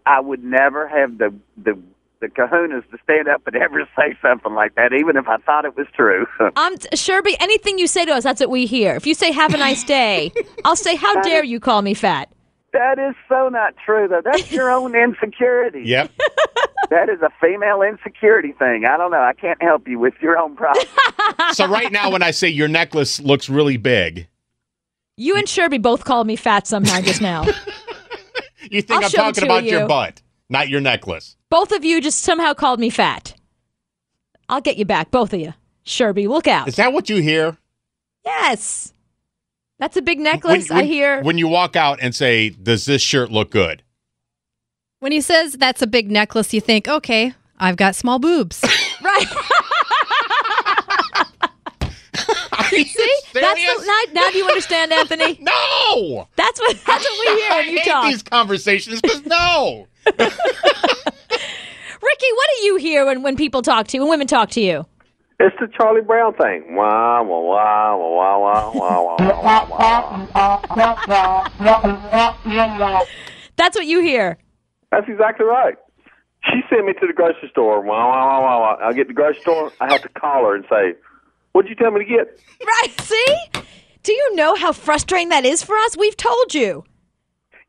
[SPEAKER 13] I would never have the kahunas to stand up and ever say something like that, even if I thought it was true.
[SPEAKER 9] Sherby, anything you say to us, that's what we hear. If you say, have a nice day, I'll say, how dare you call me fat?
[SPEAKER 13] That is so not true, though. That's your own insecurity.
[SPEAKER 2] Yep.
[SPEAKER 13] That is a female insecurity thing. I don't know. I can't help you with your own problem.
[SPEAKER 2] So right now when I say your necklace looks really big.
[SPEAKER 9] You and Sherby both called me fat somehow just now.
[SPEAKER 2] You think I'm talking about your butt, not your necklace.
[SPEAKER 9] Both of you just somehow called me fat. I'll get you back, both of you. Sherby, look out.
[SPEAKER 2] Is that what you hear?
[SPEAKER 9] Yes. That's a big necklace, I hear.
[SPEAKER 2] When you walk out and say, does this shirt look good?
[SPEAKER 10] When he says that's a big necklace, you think, okay, I've got small boobs.
[SPEAKER 9] Right. See? That's now do you understand, Anthony?
[SPEAKER 2] No!
[SPEAKER 9] That's what we hear when you talk.
[SPEAKER 2] I hate these conversations because no!
[SPEAKER 9] Ricky, what do you hear when people talk to you, when women talk to you?
[SPEAKER 14] It's the Charlie Brown thing. Wah, wah, wah, wah, wah, wah, wah, wah, wah.
[SPEAKER 9] That's what you hear.
[SPEAKER 14] That's exactly right. She sent me to the grocery store. Wah, wah, wah, wah, wah. I get to the grocery store, I have to call her and say, what'd you tell me to get?
[SPEAKER 9] Right, see? Do you know how frustrating that is for us? We've told you.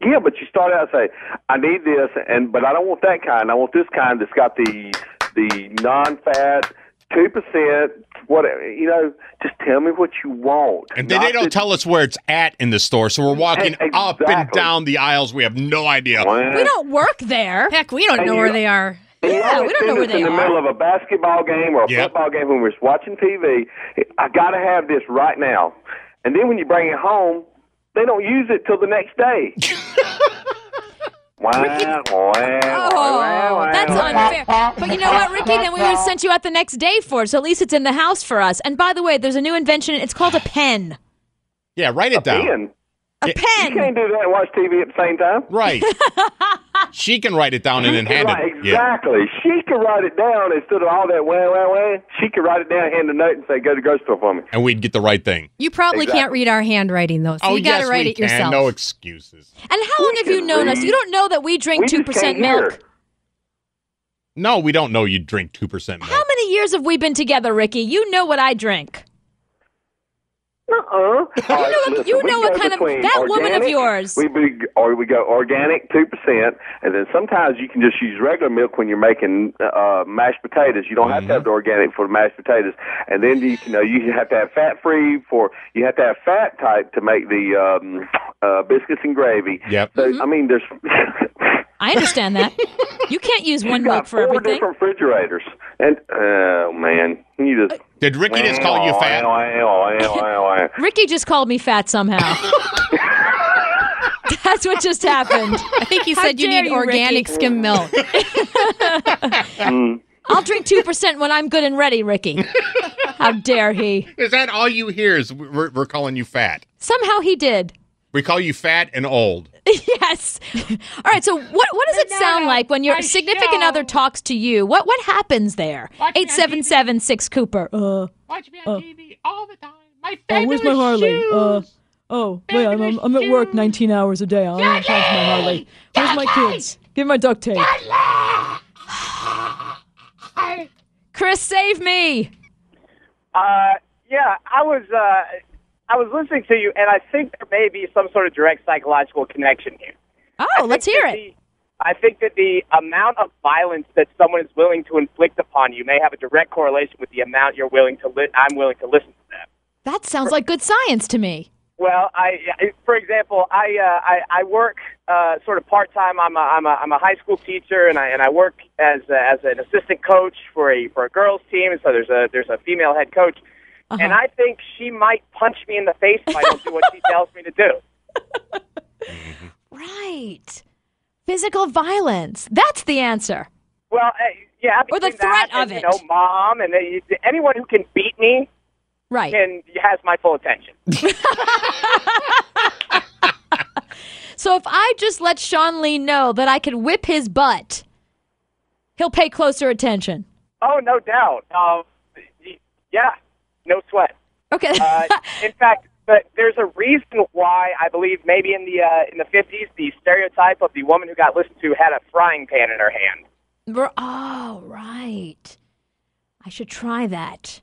[SPEAKER 14] Yeah, but you start out and say, I need this, but I don't want that kind. I want this kind that's got the non-fat, 2%, whatever. Just tell me what you want.
[SPEAKER 2] And then they don't tell us where it's at in the store, so we're walking up and down the aisles. We have no idea.
[SPEAKER 9] We don't work there.
[SPEAKER 10] Heck, we don't know where they are.
[SPEAKER 9] Yeah, we don't know where they
[SPEAKER 14] are. In the middle of a basketball game or a football game when we're watching TV, I got to have this right now. And then when you bring it home, they don't use it till the next day.
[SPEAKER 9] That's unfair. But you know what, Ricky? Then we would have sent you out the next day for it, so at least it's in the house for us. And by the way, there's a new invention. It's called a pen.
[SPEAKER 2] Yeah, write it down.
[SPEAKER 14] Pen?
[SPEAKER 9] A pen.
[SPEAKER 14] You can't do that and watch TV at the same time.
[SPEAKER 2] Right. She can write it down and then hand it.
[SPEAKER 14] Exactly. Yeah. She can write it down instead of all that wah. She can write it down, hand a note, and say, go to the grocery store for me.
[SPEAKER 2] And we'd get the right thing.
[SPEAKER 10] You probably can't read our handwriting, though, so you got to write it yourself.
[SPEAKER 2] No excuses.
[SPEAKER 9] And how long have you known us? You don't know that we drink 2% milk.
[SPEAKER 2] No, we don't know you drink 2% milk.
[SPEAKER 9] How many years have we been together, Ricky? You know what I drink. You know what kind of that woman of yours.
[SPEAKER 14] We go organic 2%, and then sometimes you can just use regular milk when you're making mashed potatoes. You don't have to have the organic for the mashed potatoes, and then you have to have fat free you have to have fat type to make the biscuits and gravy.
[SPEAKER 2] Yep.
[SPEAKER 14] So I mean, there's.
[SPEAKER 9] I understand that. You can't use one milk for everything.
[SPEAKER 14] 4 different refrigerators, and oh man, you just.
[SPEAKER 2] Did Ricky just call you fat?
[SPEAKER 9] Ricky just called me fat somehow. That's what just happened.
[SPEAKER 10] I think he said you need organic skim milk.
[SPEAKER 9] I'll drink 2% when I'm good and ready, Ricky. How dare he?
[SPEAKER 2] Is that all you hear is we're calling you fat?
[SPEAKER 9] Somehow he did.
[SPEAKER 2] We call you fat and old.
[SPEAKER 9] Yes. All right, so what does it sound like when your significant other talks to you? What happens there? 877-6-Cooper.
[SPEAKER 11] Watch me on TV all the time. My fabulous
[SPEAKER 3] where's my Harley?
[SPEAKER 11] shoes.
[SPEAKER 3] I'm at work 19 hours a day. I don't have time for my Harley. Where's my kids? Give me my duct tape.
[SPEAKER 9] Chris, save me.
[SPEAKER 15] Yeah, I was listening to you, and I think there may be some sort of direct psychological connection here.
[SPEAKER 9] Oh, let's hear it.
[SPEAKER 15] I think that the amount of violence that someone is willing to inflict upon you may have a direct correlation with the amount I'm willing to listen to them.
[SPEAKER 9] That sounds like good science to me.
[SPEAKER 15] Well, for example, I work sort of part time. I'm a high school teacher, and I work as an assistant coach for a girls team. And so there's a female head coach. Uh-huh. And I think she might punch me in the face if I don't do what she tells me to do.
[SPEAKER 9] Right. Physical violence. That's the answer.
[SPEAKER 15] Well, yeah.
[SPEAKER 9] Or the threat of it.
[SPEAKER 15] Mom, and anyone who can beat me has my full attention.
[SPEAKER 9] So if I just let Sean Lee know that I can whip his butt, he'll pay closer attention.
[SPEAKER 15] Oh, no doubt. Yeah. No sweat.
[SPEAKER 9] Okay.
[SPEAKER 15] In fact, but there's a reason why I believe maybe in the 50s the stereotype of the woman who got listened to had a frying pan in her hand.
[SPEAKER 9] Oh, right. I should try that.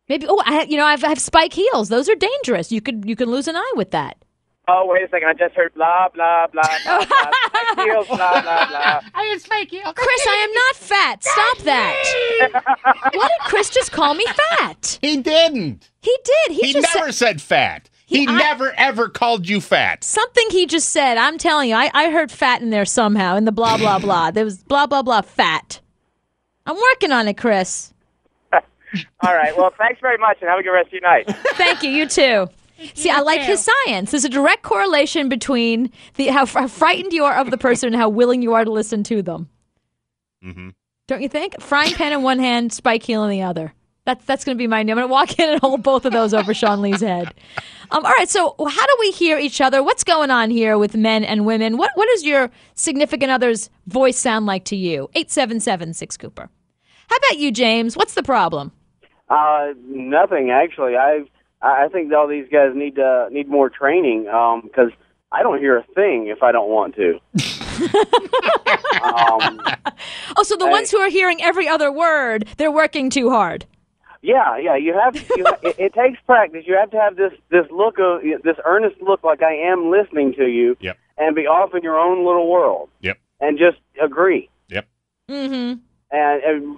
[SPEAKER 9] Maybe. Oh, I have spike heels. Those are dangerous. You could lose an eye with that.
[SPEAKER 15] Oh, wait a second. I just heard blah, blah, blah, blah, blah. Spike heels, blah, blah, blah.
[SPEAKER 11] I am spike heels.
[SPEAKER 9] Chris, I am not fat. Stop that. What did Chris just call me fat?
[SPEAKER 2] He didn't.
[SPEAKER 9] He did.
[SPEAKER 2] He just never said fat. He never, ever called you fat.
[SPEAKER 9] Something he just said. I'm telling you, I heard fat in there somehow, in the blah, blah, blah. There was blah, blah, blah, fat. I'm working on it, Chris.
[SPEAKER 15] All right. Well, thanks very much, and have a good rest of your night.
[SPEAKER 9] Thank you. You too. See, I like his science. There's a direct correlation between how frightened you are of the person and how willing you are to listen to them.
[SPEAKER 2] Mm-hmm.
[SPEAKER 9] Don't you think? Frying pan in one hand, spike heel in the other. That's going to be my name. I'm going to walk in and hold both of those over Sean Lee's head. All right, so how do we hear each other? What's going on here with men and women? What does your significant other's voice sound like to you? 877-6-Cooper. How about you, James? What's the problem?
[SPEAKER 16] Nothing, actually. I think all these guys need more training because I don't hear a thing if I don't want to.
[SPEAKER 9] So the ones who are hearing every other word, they're working too hard.
[SPEAKER 16] Yeah. You have. It takes practice. You have to have this look of this earnest look, like I am listening to you,
[SPEAKER 2] yep,
[SPEAKER 16] and be off in your own little world.
[SPEAKER 2] Yep,
[SPEAKER 16] and just agree.
[SPEAKER 2] Yep.
[SPEAKER 9] Mm-hmm.
[SPEAKER 16] And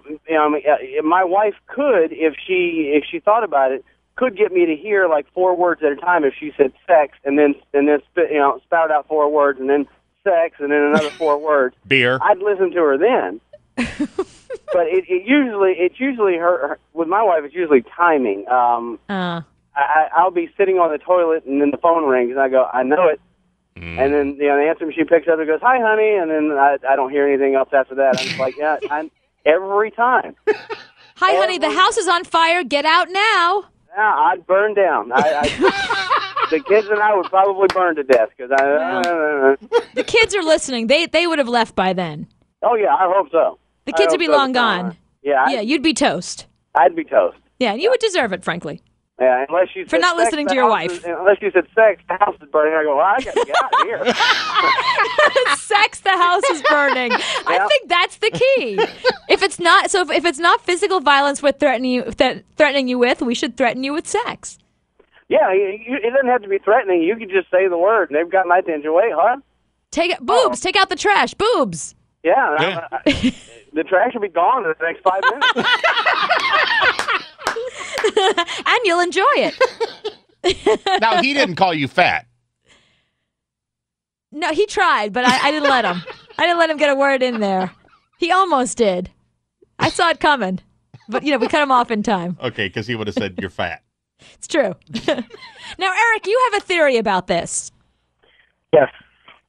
[SPEAKER 16] my wife could, if she thought about it, could get me to hear like 4 words at a time if she said sex and then spout out 4 words and then sex and then another 4 words.
[SPEAKER 2] Beer.
[SPEAKER 16] I'd listen to her then. But it's usually her with my wife. It's usually timing. I'll be sitting on the toilet and then the phone rings and I go, I know it. And then the answer machine picks up and goes, "Hi, honey," and then I don't hear anything else after that. I'm just like, yeah, every time.
[SPEAKER 9] Hi, honey, the house is on fire. Get out now.
[SPEAKER 16] Yeah, I'd burn down. The kids and I would probably burn to death because
[SPEAKER 9] The kids are listening. They would have left by then.
[SPEAKER 16] Oh yeah, I hope so.
[SPEAKER 9] The kids would be long gone.
[SPEAKER 16] Yeah,
[SPEAKER 9] you'd be toast.
[SPEAKER 16] I'd be toast.
[SPEAKER 9] Yeah, and you would deserve it, frankly.
[SPEAKER 16] Yeah, unless you
[SPEAKER 9] for not listening to your wife.
[SPEAKER 16] Unless you said sex, the house is burning. I go, well, I got to get out of here.
[SPEAKER 9] Sex, the house is burning. I think that's the key. If it's not physical violence we're threatening you with, we should threaten you with sex.
[SPEAKER 16] Yeah, it doesn't have to be threatening. You can just say the word, and they've got my attention. Wait, huh?
[SPEAKER 9] Boobs. Take out the trash. Boobs.
[SPEAKER 16] Yeah. The trash will be gone in the next 5 minutes.
[SPEAKER 9] And you'll enjoy it.
[SPEAKER 2] Now, he didn't call you fat.
[SPEAKER 9] No, he tried, but I didn't let him. I didn't let him get a word in there. He almost did. I saw it coming. But, we cut him off in time.
[SPEAKER 2] Okay, because he would have said you're fat.
[SPEAKER 9] It's true. Now, Eric, you have a theory about this.
[SPEAKER 17] Yes.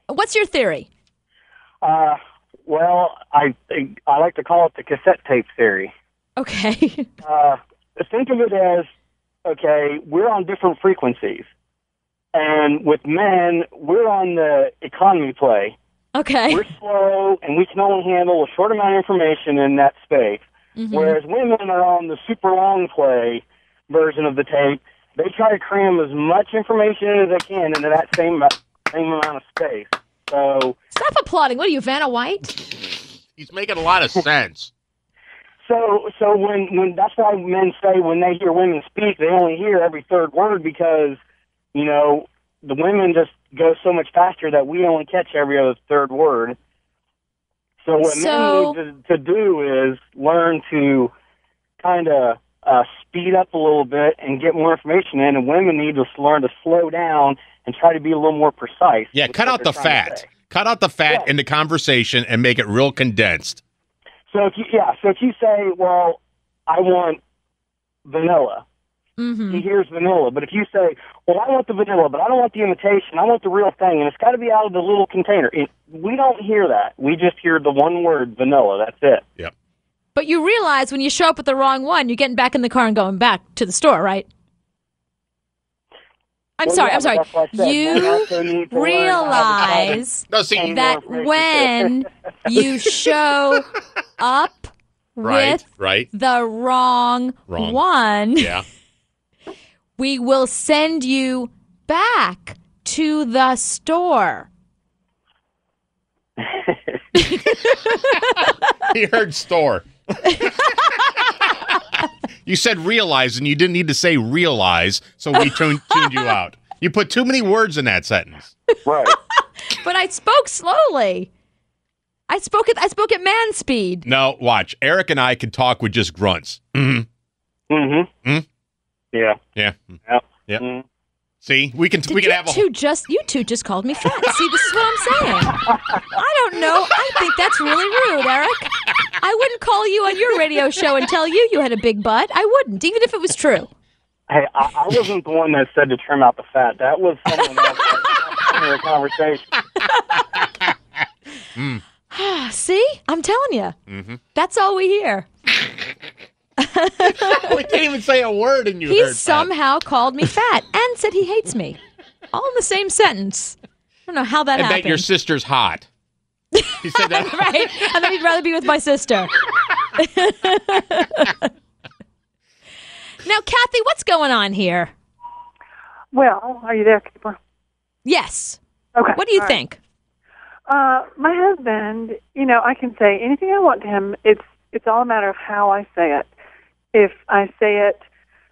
[SPEAKER 9] What's your theory?
[SPEAKER 17] Well, I like to call it the cassette tape theory.
[SPEAKER 9] Okay.
[SPEAKER 17] Think of it as, okay, we're on different frequencies. And with men, we're on the economy play.
[SPEAKER 9] Okay.
[SPEAKER 17] We're slow, and we can only handle a short amount of information in that space. Mm-hmm. Whereas women are on the super long play version of the tape. They try to cram as much information in as they can into that same amount of space. So
[SPEAKER 9] stop applauding. What are you, Vanna White?
[SPEAKER 2] He's making a lot of sense.
[SPEAKER 17] So when that's why men say when they hear women speak, they only hear every third word because, the women just go so much faster that we only catch every other third word. So what men need to do is learn to kind of speed up a little bit and get more information in, and women need to learn to slow down and try to be a little more precise.
[SPEAKER 2] Yeah, cut out the fat. Cut out the fat in the conversation and make it real condensed.
[SPEAKER 17] So if you say, well, I want vanilla, he hears vanilla. But if you say, well, I want the vanilla, but I don't want the imitation, I want the real thing, and it's got to be out of the little container. We don't hear that. We just hear the one word, vanilla. That's it.
[SPEAKER 2] Yep.
[SPEAKER 9] But you realize when you show up with the wrong one, you're getting back in the car and going back to the store, right? I'm sorry. You realize that when you show up with the wrong one, we will send you back to the store.
[SPEAKER 2] He heard store. You said realize, and you didn't need to say realize, so we tuned you out. You put too many words in that sentence.
[SPEAKER 17] Right.
[SPEAKER 9] But I spoke slowly. I spoke at man speed.
[SPEAKER 2] No, watch. Eric and I could talk with just grunts. Mm-hmm.
[SPEAKER 17] Mm-hmm. Mm-hmm. Yeah.
[SPEAKER 2] Yeah.
[SPEAKER 17] Yep.
[SPEAKER 2] Yep.
[SPEAKER 17] Mm-hmm.
[SPEAKER 2] See, we can have a
[SPEAKER 9] you two just called me fat. See, this is what I'm saying. I don't know. I think that's really rude, Eric. I wouldn't call you on your radio show and tell you had a big butt. I wouldn't, even if it was true.
[SPEAKER 17] Hey, I wasn't the one that said to trim out the fat. That was someone else in the conversation.
[SPEAKER 9] See? I'm telling you. Mm-hmm. That's all we hear.
[SPEAKER 2] We can't even say a word and
[SPEAKER 9] He somehow called me fat and said he hates me. All in the same sentence. I don't know how that happened.
[SPEAKER 2] And that your sister's hot. He said that.
[SPEAKER 9] Right. And then he'd rather be with my sister. Now, Kathy, what's going on here?
[SPEAKER 18] Well, are you there, Keeper?
[SPEAKER 9] Yes.
[SPEAKER 18] Okay.
[SPEAKER 9] What do you think?
[SPEAKER 18] My husband, I can say anything I want to him. It's all a matter of how I say it. If I say it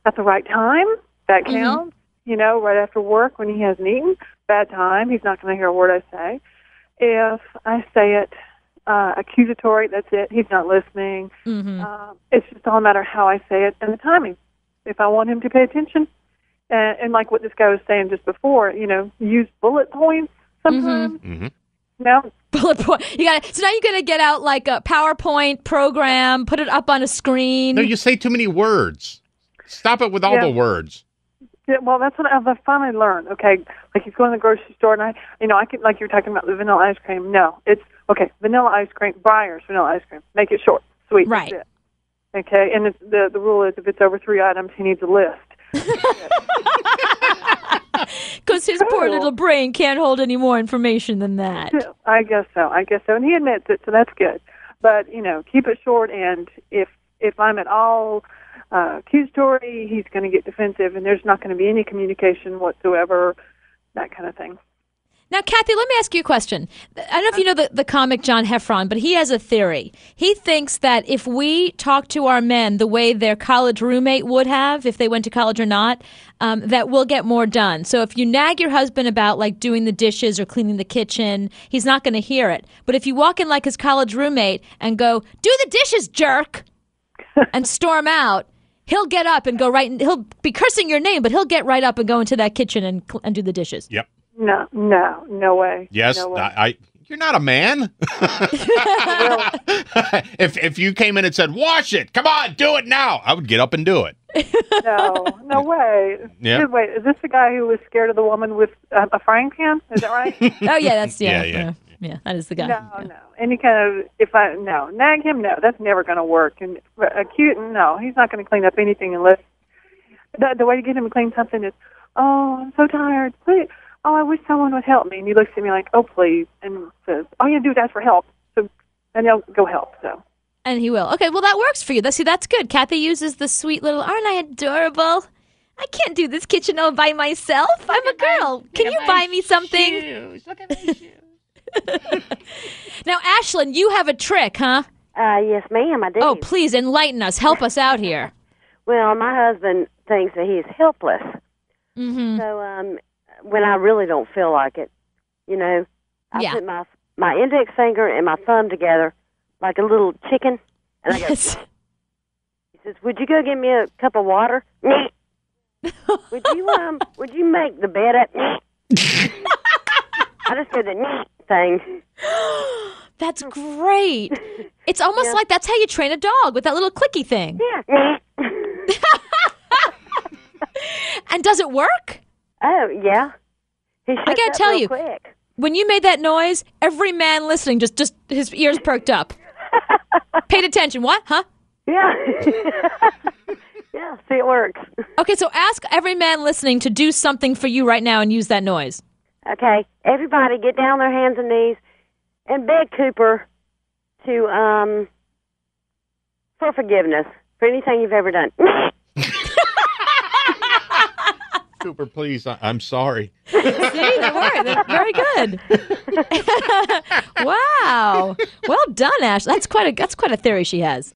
[SPEAKER 18] at the right time, that counts. Mm-hmm. Right after work when he hasn't eaten, bad time, he's not going to hear a word I say. If I say it accusatory. That's it. He's not listening. It's just all a matter of how I say it and the timing. If I want him to pay attention, and like what this guy was saying just before, use bullet points sometimes. No.
[SPEAKER 9] Bullet point. So now you're gonna get out like a PowerPoint program, put it up on a screen.
[SPEAKER 2] No, you say too many words. Stop it with all the words.
[SPEAKER 18] Yeah, well, that's what I've finally learned. Okay, like he's going to the grocery store, and I could, like you were talking about the vanilla ice cream. No, it's okay. Vanilla ice cream, Breyer's vanilla ice cream. Make it short, sweet.
[SPEAKER 9] Right.
[SPEAKER 18] That's it. Okay, and the rule is if it's over 3 items, he needs a list.
[SPEAKER 9] Because his poor little brain can't hold any more information than that.
[SPEAKER 18] I guess so. And he admits it, so that's good. But, keep it short, and if I'm at all accusatory, he's going to get defensive, and there's not going to be any communication whatsoever, that kind of thing.
[SPEAKER 9] Now, Kathy, let me ask you a question. I don't know if you know the comic John Heffron, but he has a theory. He thinks that if we talk to our men the way their college roommate would have, if they went to college or not, that we'll get more done. So if you nag your husband about like doing the dishes or cleaning the kitchen, he's not going to hear it. But if you walk in like his college roommate and go, "Do the dishes, jerk," and storm out, he'll get up and go right, and he'll be cursing your name, but he'll get right up and go into that kitchen and do the dishes.
[SPEAKER 2] Yep.
[SPEAKER 18] No way.
[SPEAKER 2] Yes,
[SPEAKER 18] no way.
[SPEAKER 2] You're not a man. If you came in and said, "Wash it, come on, do it now," I would get up and do it.
[SPEAKER 18] No way.
[SPEAKER 2] Yeah.
[SPEAKER 18] Wait, is this the guy who was scared of the woman with a frying pan? Is that right?
[SPEAKER 9] Oh yeah, that's
[SPEAKER 2] Yeah,
[SPEAKER 9] that is the guy.
[SPEAKER 18] No. Any kind of nag him. No, that's never going to work. And acute, no, he's not going to clean up anything unless the way to get him to clean something is, "Oh, I'm so tired. Please. Oh, I wish someone would help me." And he looks at me like, "Oh, please," and says, "All you have to do is ask for help." So, and he'll go help. So.
[SPEAKER 9] And he will. Okay, well, that works for you. That's good. Kathy uses the sweet little, "Aren't I adorable? I can't do this kitchen all by myself. I'm a girl. Can you buy me something?"
[SPEAKER 11] Shoes. Look at my shoes.
[SPEAKER 9] Now, Ashlyn, you have a trick, huh?
[SPEAKER 19] Yes, ma'am, I do.
[SPEAKER 9] Oh, please enlighten us. Help us out here.
[SPEAKER 19] Well, my husband thinks that he's helpless. So, when I really don't feel like it, I put my index finger and my thumb together like a little chicken, and I go. He says, "Would you go get me a cup of water? Would you make the bed up?" I just did the thing.
[SPEAKER 9] That's great. It's almost like that's how you train a dog, with that little clicky thing.
[SPEAKER 19] Yeah.
[SPEAKER 9] And does it work?
[SPEAKER 19] Oh, yeah.
[SPEAKER 9] I gotta tell you,
[SPEAKER 19] quick.
[SPEAKER 9] When you made that noise, every man listening just his ears perked up. Paid attention. What? Huh?
[SPEAKER 19] Yeah. Yeah, see, it works.
[SPEAKER 9] Okay, so ask every man listening to do something for you right now and use that noise.
[SPEAKER 19] Okay, everybody get down on their hands and knees and beg Cooper to for forgiveness for anything you've ever done.
[SPEAKER 2] Cooper, please, I'm sorry.
[SPEAKER 9] See, that worked. Very good. Wow. Well done, Ash. That's quite a theory she has.